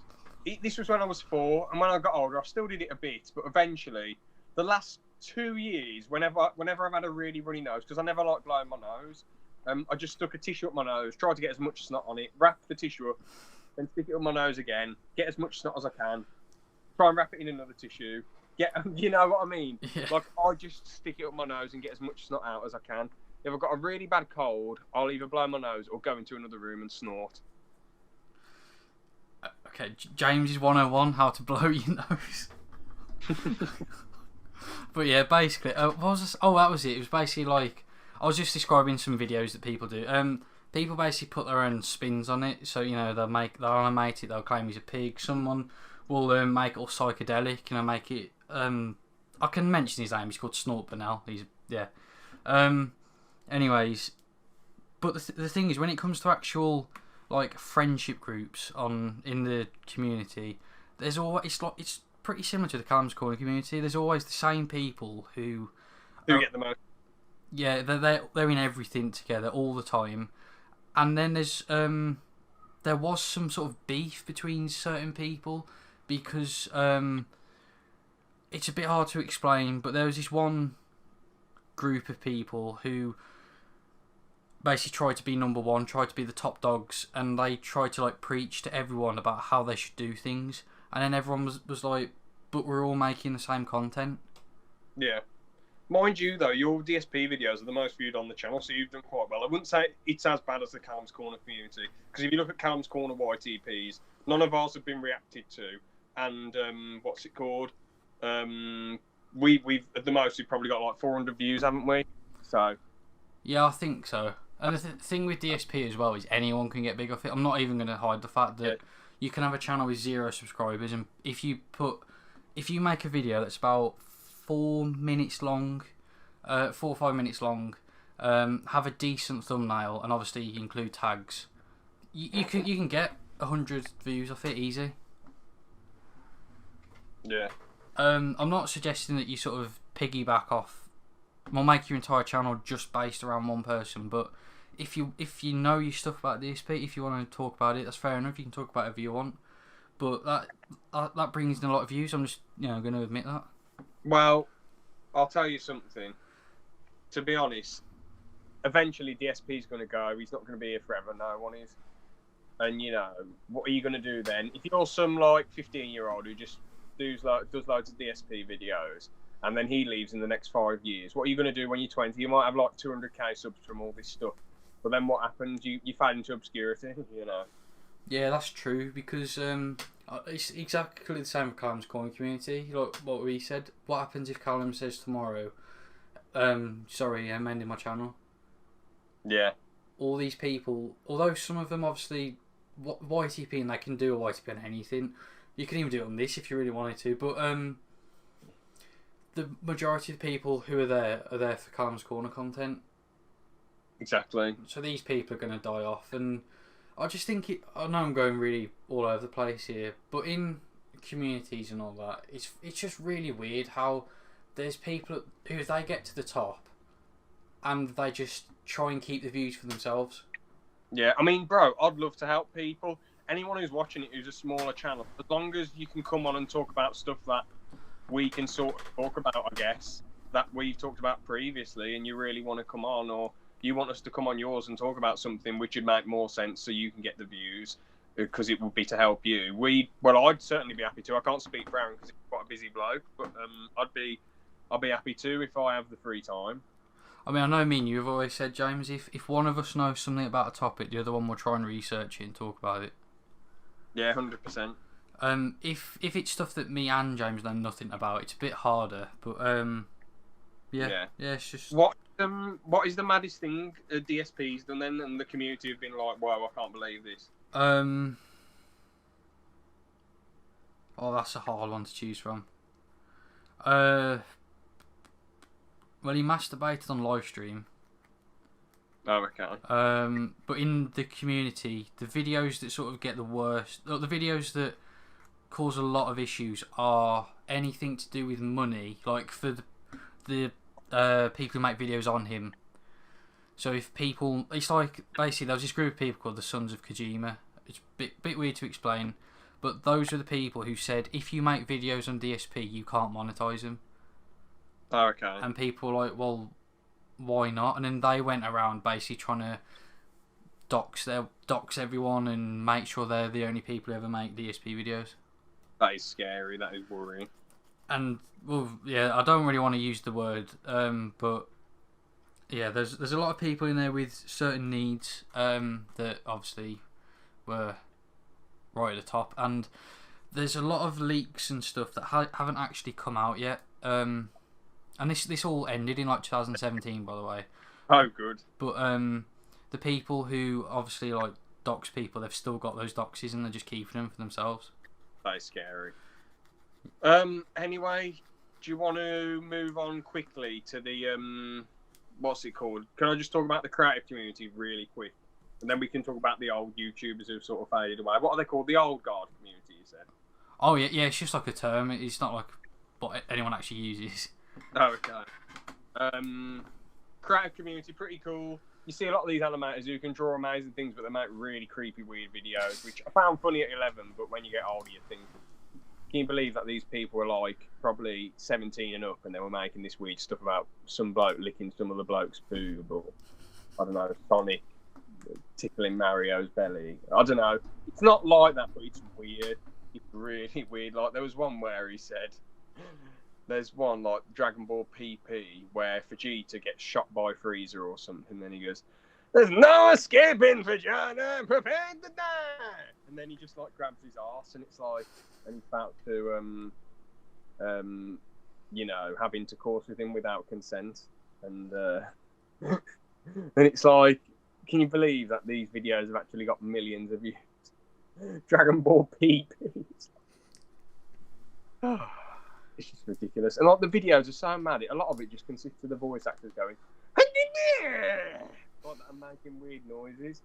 Speaker 1: was when I was 4, and when I got older, I still did it a bit, but eventually, the last 2 years, whenever I've had a really runny nose, because I never like blowing my nose, I just stuck a tissue up my nose, tried to get as much snot on it, wrap the tissue up, then stick it up my nose again, get as much snot as I can, try and wrap it in another tissue, you know what I mean?
Speaker 2: Yeah.
Speaker 1: Like, I just stick it up my nose and get as much snot out as I can. If I've got a really bad cold, I'll either blow my nose or go into another room and snort.
Speaker 2: Okay, James is 101, how to blow your nose. But yeah, basically, what was this? Oh, that was it. It was basically like, I was just describing some videos that people do. People basically put their own spins on it. So, they'll animate it, they'll claim he's a pig. Someone will make it all psychedelic, make it, I can mention his name, he's called Snort Bernal. Anyways, but the thing is, when it comes to actual like friendship groups in the community, there's always it's pretty similar to the Callum's Corner community. There's always the same people who
Speaker 1: get the most.
Speaker 2: Yeah, they're in everything together all the time, and then there was some sort of beef between certain people because it's a bit hard to explain, but there was this one group of people who basically tried to be number one, tried to be the top dogs, and they tried to like preach to everyone about how they should do things, and then everyone was like, but we're all making the same content.
Speaker 1: Yeah. Mind you, though, your DSP videos are the most viewed on the channel, so you've done quite well. I wouldn't say it's as bad as the Callum's Corner community, because if you look at Callum's Corner YTPs, none of ours have been reacted to, and what's it called? We've at the most we've probably got like 400 views, haven't we? So.
Speaker 2: Yeah, I think so. And the thing with DSP as well is anyone can get big off it. I'm not even going to hide the fact that you can have a channel with 0 subscribers, and if you make a video that's about 4 minutes long, 4 or 5 minutes long, have a decent thumbnail, and obviously include tags, you can get 100 views off it easy.
Speaker 1: Yeah.
Speaker 2: I'm not suggesting that you sort of piggyback off, make your entire channel just based around one person, but if you know your stuff about DSP, if you want to talk about it, that's fair enough. You can talk about whatever you want, but that brings in a lot of views. I'm just going to admit that.
Speaker 1: Well, I'll tell you something. To be honest, eventually DSP is going to go. He's not going to be here forever. No one is. And you know, what are you going to do then? If you're some like 15-year-old who just does loads of DSP videos, and then he leaves in the next 5 years, what are you going to do when you're 20? You might have like 200k subs from all this stuff, but then what happens? You fade into obscurity. You know.
Speaker 2: Yeah, that's true, because it's exactly the same with Callum's corner community. Like what we said. What happens if Callum says tomorrow, sorry, I'm ending my channel?
Speaker 1: Yeah.
Speaker 2: All these people, although some of them obviously YTP, and they can do a YTP on anything. You can even do it on this if you really wanted to, but the majority of the people who are there for Callum's Corner content.
Speaker 1: Exactly.
Speaker 2: So these people are going to die off, and I just think I know I'm going really all over the place here, but in communities and all that, it's just really weird how there's people who, if they get to the top, and they just try and keep the views for themselves.
Speaker 1: Yeah, I mean, bro, I'd love to help people. Anyone who's watching it who's a smaller channel, as long as you can come on and talk about stuff that we can sort of talk about, I guess, that we've talked about previously, and you really want to come on, or you want us to come on yours and talk about something which would make more sense so you can get the views, because it would be to help you. Well, I'd certainly be happy to. I can't speak for Aaron because he's quite a busy bloke, but I'd be happy to if I have the free time.
Speaker 2: I mean, I know me and you have always said, James, if one of us knows something about a topic, the other one will try and research it and talk about it.
Speaker 1: Yeah, 100%.
Speaker 2: If it's stuff that me and James know nothing about, it's a bit harder. But yeah, it's just
Speaker 1: what is the maddest thing DSP's done then, and the community have been like, wow, I can't believe this.
Speaker 2: Oh, that's a hard one to choose from. Well, he masturbated on live stream.
Speaker 1: Oh, okay.
Speaker 2: But in the community, the videos that sort of get the worst, the videos that cause a lot of issues are anything to do with money, like for the people who make videos on him. So if people, it's like basically there was this group of people called the Sons of Kojima. It's a bit weird to explain, but those are the people who said if you make videos on DSP, you can't monetize them.
Speaker 1: Oh, okay.
Speaker 2: And people were like, well, why not? And then they went around basically trying to dox everyone and make sure they're the only people who ever make DSP videos.
Speaker 1: That is scary. That is worrying.
Speaker 2: And well, yeah, I don't really want to use the word, but yeah, there's a lot of people in there with certain needs that obviously were right at the top, and there's a lot of leaks and stuff that haven't actually come out yet. And this all ended in like 2017, by the way.
Speaker 1: Oh, good.
Speaker 2: But the people who obviously like dox people, they've still got those doxes and they're just keeping them for themselves.
Speaker 1: That is scary. Anyway, do you want to move on quickly to the what's it called? Can I just talk about the creative community really quick, and then we can talk about the old YouTubers who've sort of faded away. What are they called? The old guard community, you said?
Speaker 2: Oh yeah, it's just like a term. It's not like what anyone actually uses.
Speaker 1: Oh, okay. Creative community, pretty cool. You see a lot of these animators who can draw amazing things, but they make really creepy, weird videos, which I found funny at 11, but when you get older, you think, can you believe that these people were like probably 17 and up, and they were making this weird stuff about some bloke licking some other bloke's boob, or I don't know, Sonic tickling Mario's belly. I don't know. It's not like that, but it's weird. It's really weird. Like there was one where he said, there's one like Dragon Ball PP where Vegeta gets shot by Frieza or something, then he goes, "There's no escaping Vegeta, I'm prepared to die," and then he just like grabs his arse, and it's like, and he's about to you know, have intercourse with him without consent, and and it's like, can you believe that these videos have actually got millions of views? Dragon Ball PP. It's just ridiculous. And like the videos are so mad. A lot of it just consists of the voice actors going, like that, and making weird noises,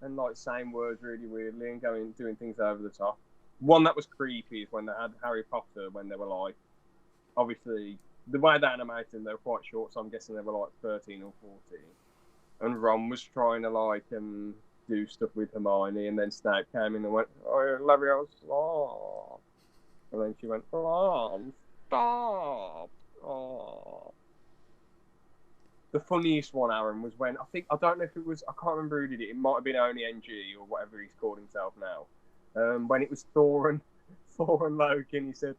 Speaker 1: and like saying words really weirdly and doing things over the top. One that was creepy is when they had Harry Potter, when they were like, obviously the way they animated them, they were quite short, so I'm guessing they were like 13 or 14. And Ron was trying to like do stuff with Hermione, and then Snape came in and went, "Oh, Leviosa." And then she went, "Oh, stop." Oh. the funniest one, Aaron, was when I don't know if it was, I can't remember who did it. It might have been Only NG or whatever he's called himself now. When it was Thor and Loki, and he said,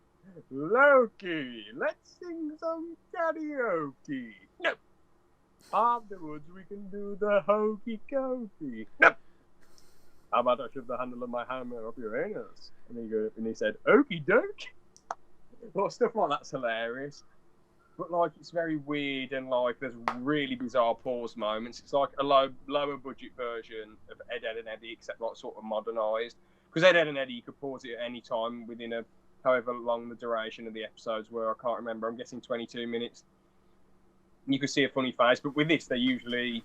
Speaker 1: "Loki, let's sing some karaoke." No. Afterwards, we can do the hokey cokey. No. How about I shove the handle of my hammer up your anus? And he said, "Okie doke." Well, stuff like that's hilarious. But like, it's very weird, and like, there's really bizarre pause moments. It's like a lower budget version of Ed, Ed and Eddie, except like sort of modernised. Because Ed, Ed and Eddie, you could pause it at any time within however long the duration of the episodes were. I can't remember. I'm guessing 22 minutes. You could see a funny face, but with this, the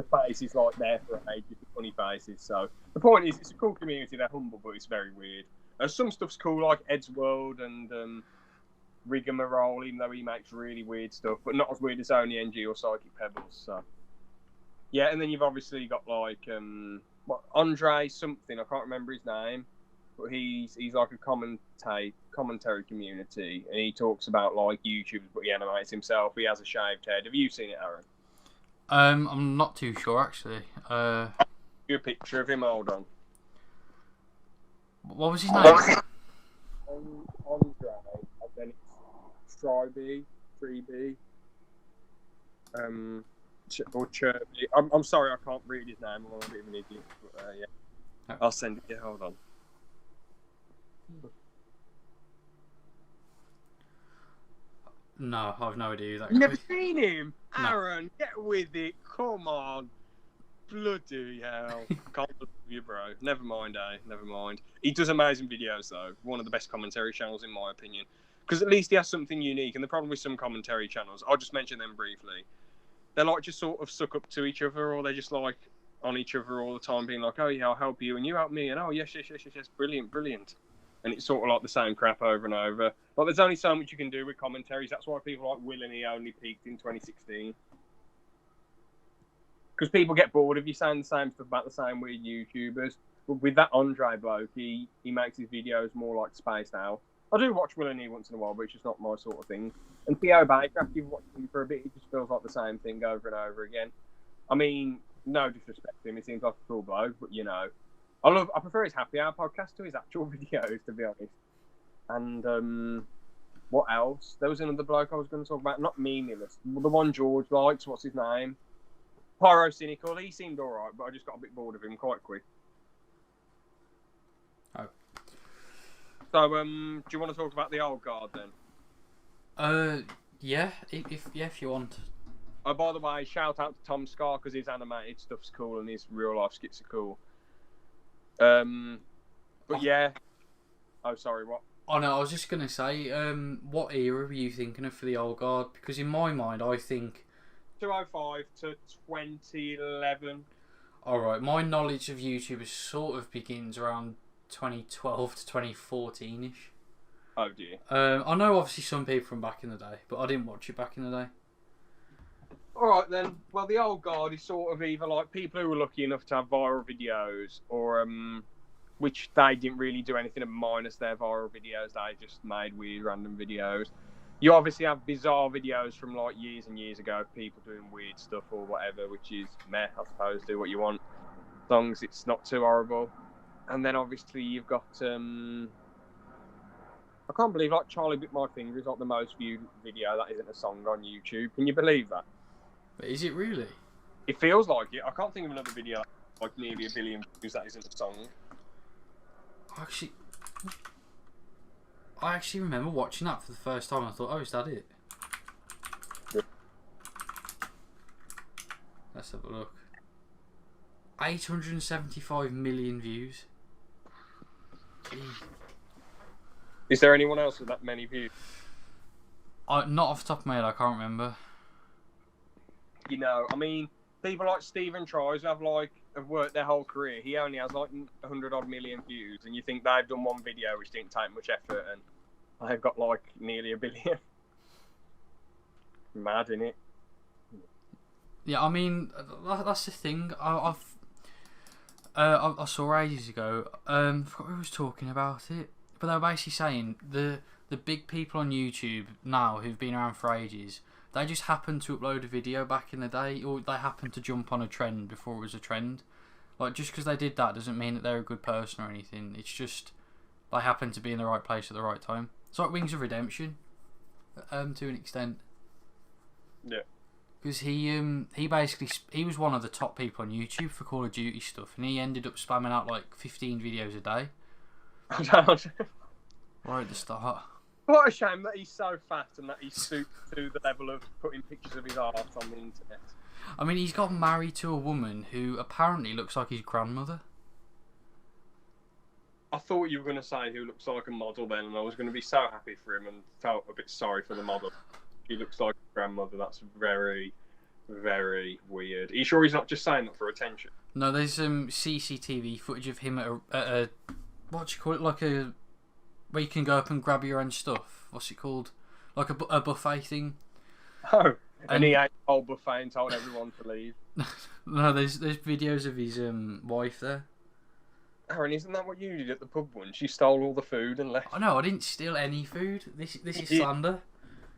Speaker 1: face is like there for ages, the funny faces. So the point is, it's a cool community. They're humble, but it's very weird. Some stuff's cool, like Ed's World and Rigmarole, even though he makes really weird stuff, but not as weird as Only NG or Psychic Pebbles. So yeah, and then you've obviously got like Andre something, I can't remember his name, but he's like a commentary community, and he talks about like YouTubers, but he animates himself. He has a shaved head. Have you seen it, Aaron?
Speaker 2: I'm not too sure actually.
Speaker 1: Your picture of him. Hold on.
Speaker 2: What was his name?
Speaker 1: Andre, and then it's Freeby, or Chirpy. I'm sorry, I can't read his name. I'm a bit of an idiot. But, yeah, oh. I'll send it. Yeah, hold on.
Speaker 2: No, I've no idea who that
Speaker 1: You've
Speaker 2: guy
Speaker 1: never
Speaker 2: is.
Speaker 1: seen him?
Speaker 2: No.
Speaker 1: Aaron, get with it. Come on. Bloody hell. Can't believe you, bro. Never mind, eh? Never mind. He does amazing videos, though. One of the best commentary channels, in my opinion. Because at least he has something unique. And the problem with some commentary channels, I'll just mention them briefly. They're like just sort of suck up to each other, or they're just like on each other all the time, being like, "Oh yeah, I'll help you, and you help me," and "Oh yes, brilliant." And it's sort of like the same crap over and over. Like, there's only so much you can do with commentaries. That's why people like Will and he only peaked in 2016. Because people get bored of you saying the same stuff about the same weird YouTubers. But with that Andre bloke, he makes his videos more like spaced out. I do watch Will and he once in a while, but it's just not my sort of thing. And Theo Baker, after you've watched him for a bit, it just feels like the same thing over and over again. I mean, no disrespect to him, he seems like a cool bloke, but you know, I prefer his happy hour podcast to his actual videos, to be honest. And what else? There was another bloke I was going to talk about, not meaningless. The one George likes, what's his name? Pyro Cynical. He seemed alright, but I just got a bit bored of him quite quick.
Speaker 2: Oh.
Speaker 1: So, do you want to talk about the old guard then?
Speaker 2: Yeah, if you want.
Speaker 1: Oh, by the way, shout out to Tom Scar because his animated stuff's cool and his real life skits are cool. But yeah. Oh, sorry, what?
Speaker 2: Oh no, I was just gonna say, what era were you thinking of for the old guard? Because in my mind, I think
Speaker 1: 2005 to 2011.
Speaker 2: Alright, my knowledge of YouTube sort of begins around 2012 to 2014-ish.
Speaker 1: Oh dear.
Speaker 2: I know obviously some people from back in the day, but I didn't watch it back in the day.
Speaker 1: Alright then, well the old guard is sort of either like people who were lucky enough to have viral videos or which they didn't really do anything minus their viral videos, they just made weird random videos. You obviously have bizarre videos from like years and years ago of people doing weird stuff or whatever, which is meh, I suppose, do what you want. As long as it's not too horrible. And then obviously you've got I can't believe like Charlie Bit My Finger is like the most viewed video that isn't a song on YouTube. Can you believe that?
Speaker 2: But is it really?
Speaker 1: It feels like it. I can't think of another video like nearly 1 billion views that isn't a song.
Speaker 2: I actually remember watching that for the first time and I thought, oh, is that it?
Speaker 1: Yeah.
Speaker 2: Let's have a look. 875 million views. Gee.
Speaker 1: Is there anyone else with that many views?
Speaker 2: Not off the top of my head, I can't remember.
Speaker 1: You know, I mean, people like Stephen Tries have worked their whole career. He only has like 100 odd million views, and you think they've done one video which didn't take much effort, and they've got like nearly 1 billion. Mad, innit?
Speaker 2: Yeah, I mean, that's the thing. I saw ages ago. I forgot who was talking about it, but they were basically saying the big people on YouTube now who've been around for ages they just happened to upload a video back in the day, or they happened to jump on a trend before it was a trend. Like, just because they did that doesn't mean that they're a good person or anything. It's just they happened to be in the right place at the right time. It's like Wings of Redemption, to an extent.
Speaker 1: Yeah.
Speaker 2: Because he basically he was one of the top people on YouTube for Call of Duty stuff, and he ended up spamming out like 15 videos a day. Right at the start.
Speaker 1: What a shame that he's so fat and that he's stooped to the level of putting pictures of his art on the internet.
Speaker 2: I mean, he's got married to a woman who apparently looks like his grandmother.
Speaker 1: I thought you were going to say who looks like a model then, and I was going to be so happy for him and felt a bit sorry for the model. He looks like his grandmother. That's very, very weird. Are you sure he's not just saying that for attention?
Speaker 2: No, there's CCTV footage of him at a what do you call it? Like a where you can go up and grab your own stuff. What's it called? Like a buffet thing.
Speaker 1: Oh, and he ate the whole buffet and told everyone to leave.
Speaker 2: No, there's videos of his wife there.
Speaker 1: Aaron, isn't that what you did at the pub once? You stole all the food and left.
Speaker 2: Oh no, I didn't steal any food. This is slander.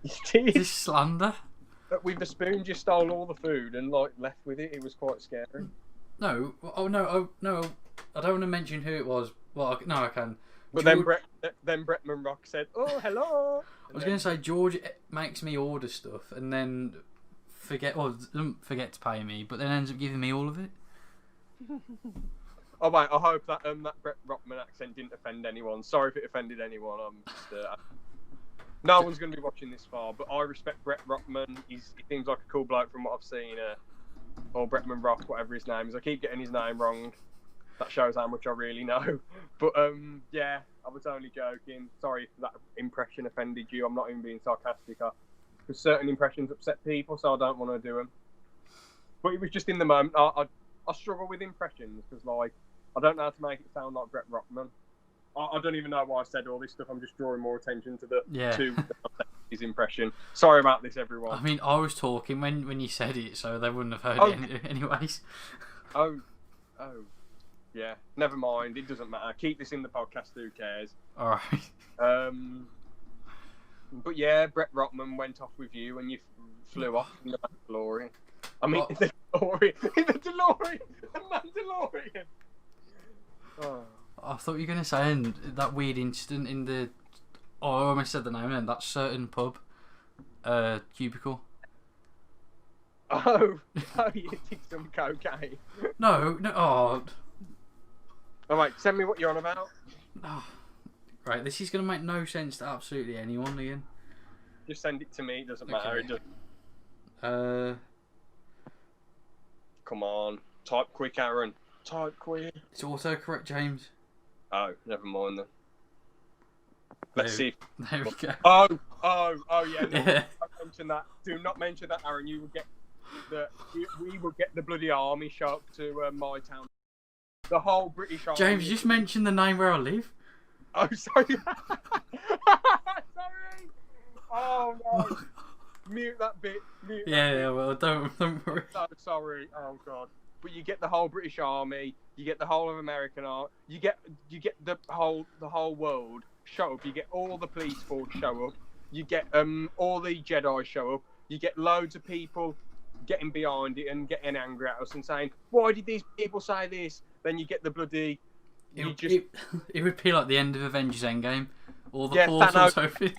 Speaker 1: You did.
Speaker 2: This is slander.
Speaker 1: But with the spoon, you stole all the food and like left with it. It was quite scary.
Speaker 2: No, no. I don't want to mention who it was. Well, no, I can.
Speaker 1: But
Speaker 2: George...
Speaker 1: then Bretman Rock said, "Oh, hello."
Speaker 2: I was going to say George makes me order stuff and then doesn't forget to pay me, but then ends up giving me all of it.
Speaker 1: Oh wait, I hope that that Brett Rockman accent didn't offend anyone. Sorry if it offended anyone. No one's going to be watching this far, but I respect Brett Rockman. He seems like a cool bloke from what I've seen. Or Bretman Rock, whatever his name is. I keep getting his name wrong. That shows how much I really know. But yeah, I was only joking. Sorry if that impression offended you. I'm not even being sarcastic. Because certain impressions upset people, so I don't want to do them. But it was just in the moment. I struggle with impressions because, like, I don't know how to make it sound like Brett Rockman. I don't even know why I said all this stuff. I'm just drawing more attention to his impression. Sorry about this, everyone.
Speaker 2: I mean, I was talking when you said it, so they wouldn't have heard it anyways.
Speaker 1: Oh, yeah. Never mind. It doesn't matter. Keep this in the podcast. Who cares?
Speaker 2: All right.
Speaker 1: But yeah, Brett Rockman went off with you and you flew off in the Mandalorian. I mean, in the DeLorean. The Mandalorian. Oh.
Speaker 2: I thought you were going to say that weird incident in the... Oh, I almost said the name then. That certain pub. Cubicle.
Speaker 1: Oh, you did some cocaine.
Speaker 2: No. Oh.
Speaker 1: Alright, send me what you're on about.
Speaker 2: Oh. Right, this is going to make no sense to absolutely anyone again.
Speaker 1: Just send it to me, it doesn't matter. It
Speaker 2: doesn't...
Speaker 1: Come on. Type quick, Aaron. Type quick.
Speaker 2: It's autocorrect, James.
Speaker 1: Oh, never mind then. Let's see.
Speaker 2: There we go.
Speaker 1: Oh, yeah. No, yeah. Don't mention that. Do not mention that, Aaron. We will get the bloody army show up to my town. The whole British army.
Speaker 2: James, just mention the name where I live.
Speaker 1: Oh, sorry. Sorry. Oh no. Mute that bit.
Speaker 2: Yeah. Well, don't worry.
Speaker 1: So sorry. Oh god. But you get the whole British army. You get the whole of American army. You get the whole world show up. You get all the police force show up. You get all the Jedi show up. You get loads of people getting behind it and getting angry at us and saying, "Why did these people say this?" Then you get the bloody.
Speaker 2: It would be like the end of Avengers Endgame. All the portals open.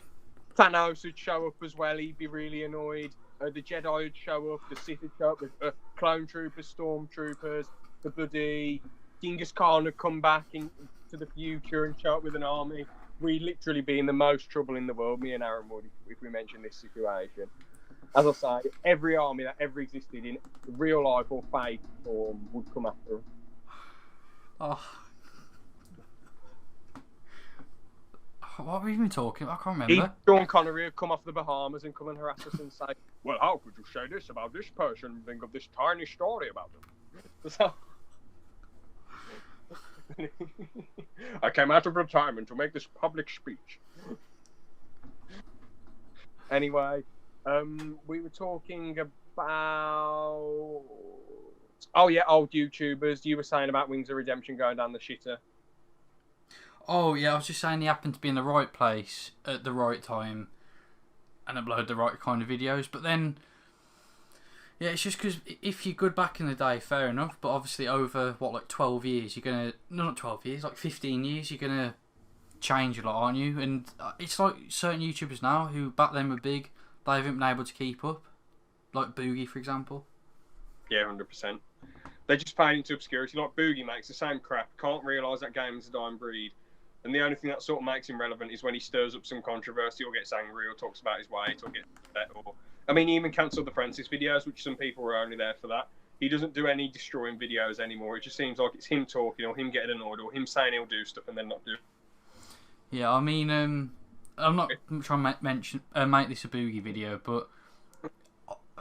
Speaker 1: Thanos would show up as well. He'd be really annoyed. The Jedi would show up. The Sith would show up. The clone troopers, stormtroopers. The bloody Genghis Khan would come back into the future and show up with an army. We'd literally be in the most trouble in the world, me and Aaron would, if we mentioned this situation. As I say, every army that ever existed in real life or fake form would come after us.
Speaker 2: Oh. What were we even talking about? I can't remember.
Speaker 1: Sean Connery would come off the Bahamas and come and harass us and say, "Well, how could you say this about this person and think of this tiny story about them?" So... I came out of retirement to make this public speech. Anyway, we were talking about... Oh yeah, old YouTubers. You were saying about Wings of Redemption going down the shitter.
Speaker 2: Oh yeah, I was just saying he happened to be in the right place at the right time. and upload the right kind of videos. But then, yeah, it's just because if you're good back in the day, fair enough. But obviously, over like 12 years, you're gonna not 12 years, like 15 years, you're gonna change a lot, aren't you? And it's like certain YouTubers now who back then were big, they haven't been able to keep up. Like Boogie, for example.
Speaker 1: Yeah, 100%. They just fade into obscurity. Like Boogie makes the same crap, can't realise that game is a dying breed. And the only thing that sort of makes him relevant is when he stirs up some controversy or gets angry or talks about his weight or gets upset. I mean, he even cancelled the Francis videos, which some people were only there for that. He doesn't do any destroying videos anymore. It just seems like it's him talking or him getting annoyed or him saying he'll do stuff and then not do it.
Speaker 2: Yeah, I mean, I'm not trying to make this a Boogie video, but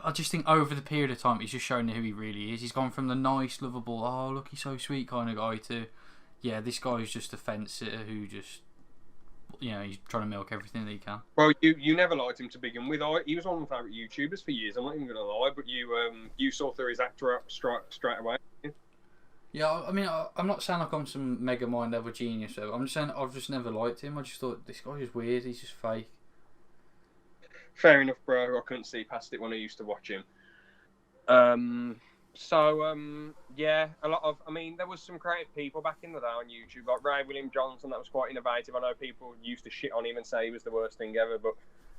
Speaker 2: I just think over the period of time, he's just shown who he really is. He's gone from the nice, lovable, oh, look, he's so sweet kind of guy to, yeah, this guy's just a fence sitter who just, he's trying to milk everything that he can.
Speaker 1: Well, you never liked him to begin with. He was one of my favourite YouTubers for years. I'm not even going to lie, but you saw through his actor straight away.
Speaker 2: Yeah, I mean, I'm not saying like I'm some mega mind level genius. I'm just saying I've just never liked him. I just thought this guy's just weird. He's just fake.
Speaker 1: Fair enough, bro. I couldn't see past it when I used to watch him. Yeah, there was some creative people back in the day on YouTube, like Ray William Johnson. That was quite innovative. I know people used to shit on him and say he was the worst thing ever, but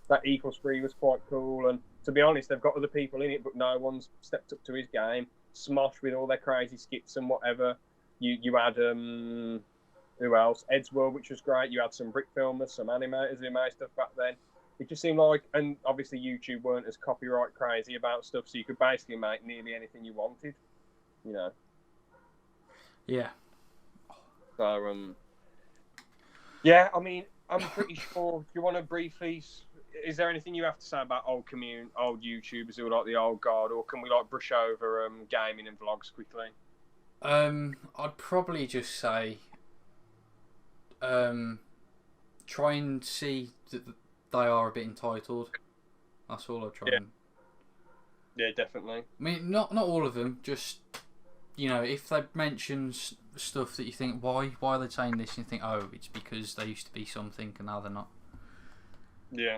Speaker 1: that Equals Free was quite cool. And to be honest, they've got other people in it, but no one's stepped up to his game. Smosh with all their crazy skits and whatever. You had who else? Ed's World, which was great. You had some brick filmers, some animators who made stuff back then. It just seemed like, and obviously YouTube weren't as copyright crazy about stuff, so you could basically make nearly anything you wanted,
Speaker 2: Yeah.
Speaker 1: So, yeah, I mean, I'm pretty sure. Do you want to briefly? Is there anything you have to say about old YouTubers who are like the old guard, or can we like brush over gaming and vlogs quickly?
Speaker 2: I'd probably just say, try and see that they are a bit entitled. That's all I'd try.
Speaker 1: Yeah. Yeah, definitely.
Speaker 2: I mean, not all of them. Just if they mention stuff that you think, why are they saying this? And you think, oh, it's because they used to be something and now they're not.
Speaker 1: Yeah.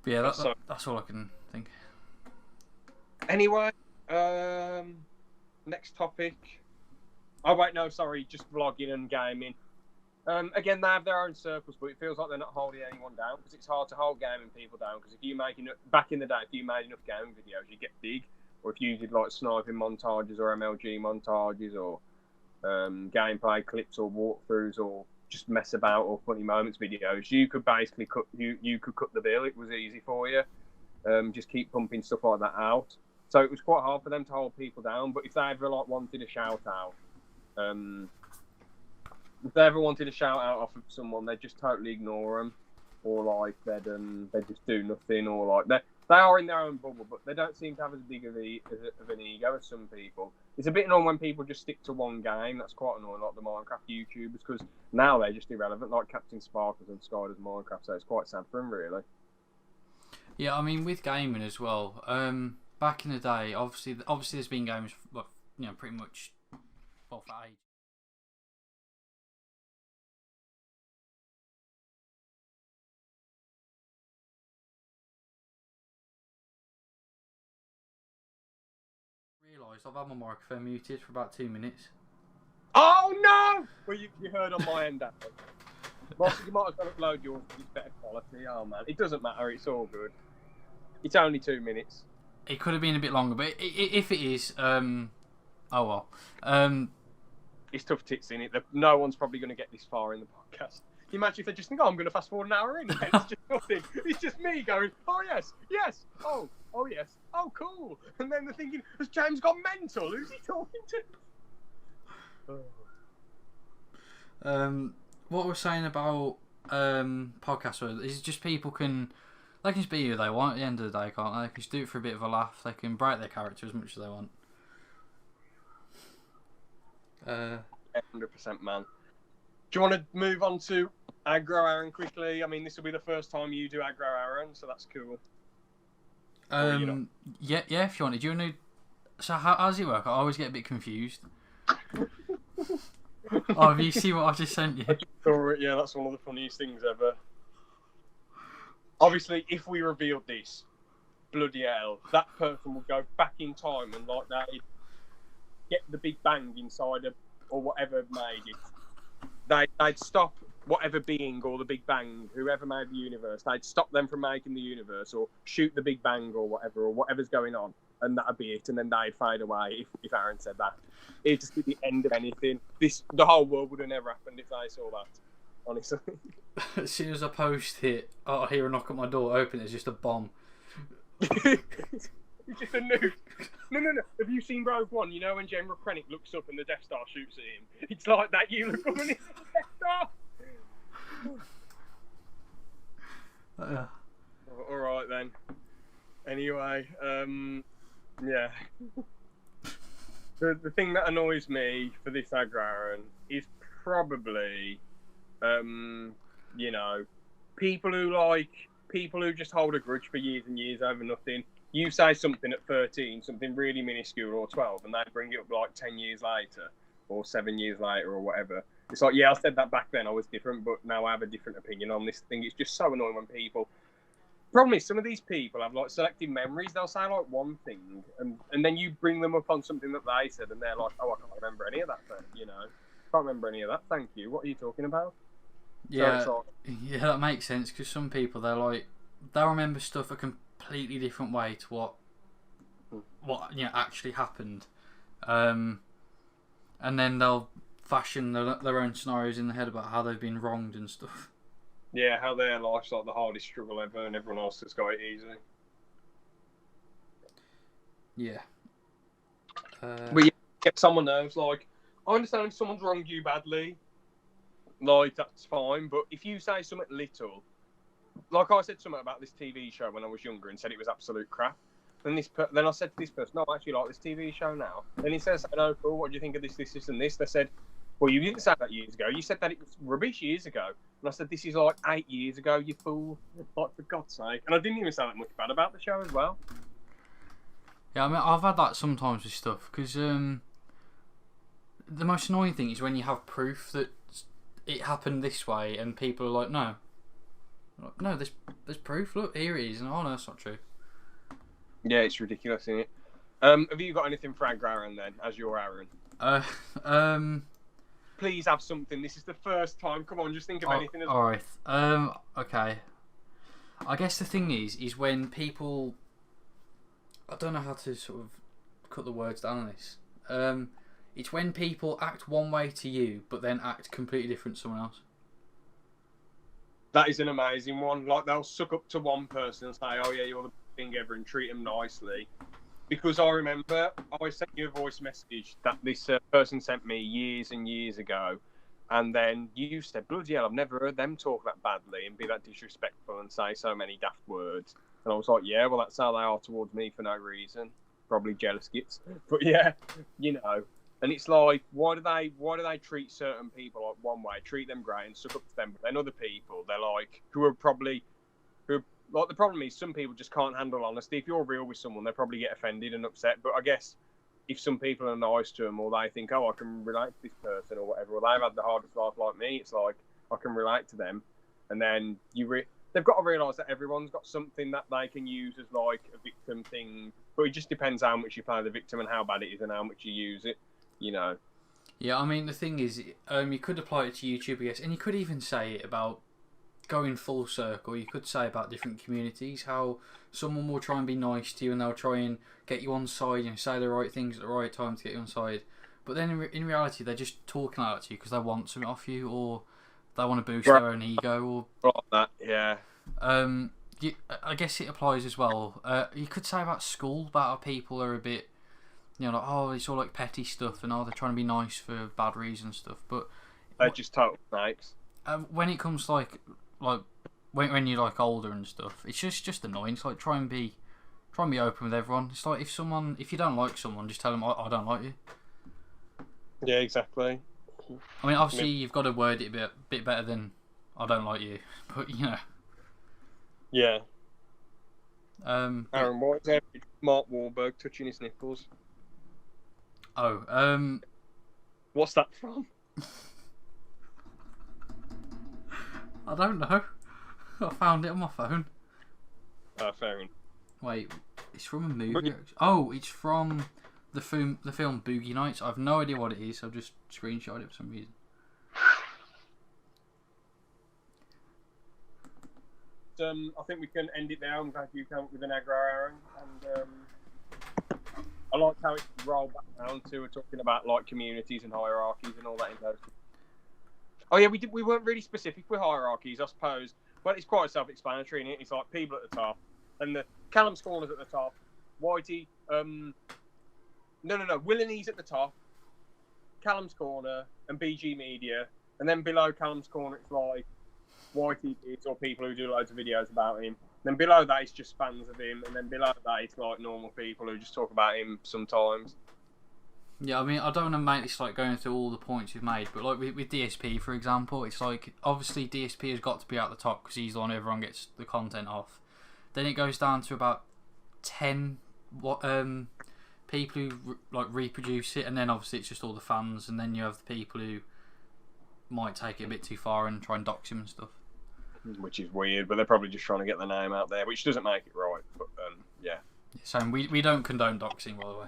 Speaker 2: But yeah, that's all I can think.
Speaker 1: Anyway, next topic. Oh wait, no, sorry, just vlogging and gaming. Again, they have their own circles, but it feels like they're not holding anyone down because it's hard to hold gaming people down. Because if you back in the day, if you made enough gaming videos, you get big. Or if you did like sniping montages or MLG montages or gameplay clips or walkthroughs or just mess about or funny moments videos, you could basically cut the bill. It was easy for you. Just keep pumping stuff like that out. So it was quite hard for them to hold people down. But if they ever wanted a shout out, off of someone, they'd just totally ignore them, or like they'd just do nothing, or like they are in their own bubble, but they don't seem to have as big of an ego as some people. It's a bit annoying when people just stick to one game. That's quite annoying, like the Minecraft YouTubers, because now they're just irrelevant, like Captain Sparkles and Skyler's Minecraft. So it's quite sad for them, really.
Speaker 2: Yeah, I mean with gaming as well. Back in the day, obviously there's been games, pretty much for age. Realised I've had my microphone muted for about 2 minutes.
Speaker 1: Oh no! Well, you heard on my end, Ross, you might as well upload yours because it's better quality. Oh man, it doesn't matter. It's all good. It's only 2 minutes.
Speaker 2: It could have been a bit longer, but if it is, oh well.
Speaker 1: It's tough tits in it. No one's probably going to get this far in the podcast. Can you imagine if they just think, oh, I'm going to fast forward an hour in, and it's just nothing. It's just me going, oh yes, oh yes, oh cool. And then they're thinking, has James gone mental? Who's he talking
Speaker 2: to? What we're saying about podcasts is just people they can just be who they want at the end of the day, can't they? They can just do it for a bit of a laugh. They can break their character as much as they want.
Speaker 1: 100%, man. Do you want to move on to Aggro Aaron quickly? I mean, this will be the first time you do Aggro Aaron, so that's cool.
Speaker 2: Yeah, if you want to. Do you want to... So how does it work? I always get a bit confused. Oh, have you seen what I just sent you?
Speaker 1: Yeah, that's one of the funniest things ever. obviously, if we revealed this, bloody hell, that person would go back in time and like they'd get the Big Bang inside of, or whatever made it. They'd stop whatever being or the Big Bang, whoever made the universe, they'd stop them from making the universe or shoot the Big Bang or whatever's going on, and that'd be it. And then they'd fade away if Aaron said that. It'd just be the end of anything. The whole world would have never happened if they saw that, honestly.
Speaker 2: As soon as I post it, I hear a knock at my door, open it's just a bomb.
Speaker 1: It's just a nuke. No. Have you seen Rogue One? You know when General Krennic looks up and the Death Star shoots at him? It's like that. You look up and it's the Death Star. All right then. Anyway, yeah. The thing that annoys me for this Aaron is probably, you know, people who just hold a grudge for years and years over nothing. You say something at 13, something really minuscule, or 12, and they bring it up like 10 years later, or 7 years later, or whatever. It's like, yeah, I said that back then, I was different, but now I have a different opinion on this thing. It's just so annoying when people... Problem is, some of these people have like selective memories. They'll say like one thing, and then you bring them up on something that they said, and they're like, oh, I can't remember any of that, you know. Can't remember any of that, thank you. What are you talking about?
Speaker 2: Yeah, yeah, that makes sense, because some people, they'll remember stuff a completely different way to what actually happened, and then they'll fashion their own scenarios in their head about how they've been wronged and stuff.
Speaker 1: Yeah, how their life's like the hardest struggle ever, and everyone else has got it easy.
Speaker 2: Yeah.
Speaker 1: But you get someone nerves. Like, I understand if someone's wronged you badly, like that's fine. But if you say something little, like I said something about this TV show when I was younger and said it was absolute crap. Then I said to this person, "No, I actually like this TV show now." Then he says, "No, cool. What do you think of this, and this?" They said, "Well, you didn't say that years ago. You said that it was rubbish years ago." And I said, "This is like 8 years ago, you fool." Like, for God's sake. And I didn't even say that much bad about the show as well.
Speaker 2: Yeah, I mean, I've had that sometimes with stuff, because the most annoying thing is when you have proof that it happened this way, and people are like, no, there's proof, look, here it is, and oh no, that's not true.
Speaker 1: Yeah, it's ridiculous, isn't it? Have you got anything for Aaron then, as your Aaron? Please have something. This is the first time. Come on, just think of anything.
Speaker 2: Alright. Okay. I guess the thing is when people... I don't know how to sort of cut the words down on this. It's when people act one way to you, but then act completely different to someone else.
Speaker 1: That is an amazing one. Like, they'll suck up to one person and say, oh yeah, you're the best thing ever, and treat them nicely. Because I remember I sent you a voice message that this person sent me years and years ago, and then you said, bloody hell, I've never heard them talk that badly and be that disrespectful and say so many daft words. And I was like, yeah, well, that's how they are towards me for no reason. Probably jealous gits. But yeah, you know. And it's like, why do they treat certain people like one way, treat them great and suck up to them, but then other people, they're like, like, the problem is some people just can't handle honesty. If you're real with someone, they probably get offended and upset. But I guess if some people are nice to them, or they think, oh, I can relate to this person or whatever, or they've had the hardest life like me, it's like, I can relate to them. And then they've got to realise that everyone's got something that they can use as like a victim thing. But it just depends how much you play the victim and how bad it is and how much you use it, you know.
Speaker 2: Yeah, I mean, the thing is, you could apply it to YouTube, I guess, and you could even say it about going full circle. You could say about different communities, how someone will try and be nice to you and they'll try and get you on side and say the right things at the right time to get you on side. But then in reality, they're just talking out to you because they want something off you, or they want to boost their own ego, or
Speaker 1: like that. Yeah.
Speaker 2: I guess it applies as well. You could say about school, about how people are a bit, like, oh, it's all like petty stuff, and they're trying to be nice for bad reasons stuff. But
Speaker 1: they're just total snakes.
Speaker 2: When it comes to like when you're like older and stuff, it's just annoying. It's like try and be open with everyone. It's like if you don't like someone, just tell them I don't like you. Yeah,
Speaker 1: exactly.
Speaker 2: I mean, obviously you've got to word it a bit better than I don't like you, but you know.
Speaker 1: Yeah.
Speaker 2: Aaron,
Speaker 1: what is that? Mark Wahlberg touching his nipples.
Speaker 2: Oh,
Speaker 1: what's that from?
Speaker 2: I don't know. I found it on my phone.
Speaker 1: Fair enough.
Speaker 2: Wait, it's from a movie. Oh, it's from the film Boogie Nights. I've no idea what it is. I've just screenshot it for some reason.
Speaker 1: I think we can end it there. I'm glad you came up with an aggro, Aaron. And I liked how it rolled back down to talking about like communities and hierarchies and all that in those. Oh yeah, we weren't really specific with hierarchies, I suppose. But it's quite self-explanatory, and it's like people at the top, and the Callum's Corner's at the top, Whitey, Willini's at the top, Callum's Corner, and BG Media, and then below Callum's Corner it's like Whitey kids or people who do loads of videos about him. Then below that it's just fans of him, and then below that it's like normal people who just talk about him sometimes.
Speaker 2: Yeah, I mean, I don't want to make this like going through all the points you've made, but like with DSP, for example, it's like obviously DSP has got to be at the top because he's the one everyone gets the content off. Then it goes down to about 10 people who like reproduce it, and then obviously it's just all the fans, and then you have the people who might take it a bit too far and try and dox him and stuff.
Speaker 1: Which is weird, but they're probably just trying to get the name out there, which doesn't make it right. But yeah.
Speaker 2: So we don't condone doxing, by the way.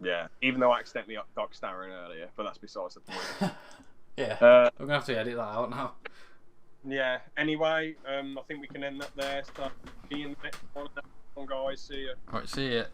Speaker 1: Yeah, even though I accidentally doxed Aaron earlier, but that's besides the point.
Speaker 2: Yeah, I'm gonna have to edit that out now.
Speaker 1: Yeah. Anyway, I think we can end that there. Start being the next one, guys. See ya.
Speaker 2: Right, see ya.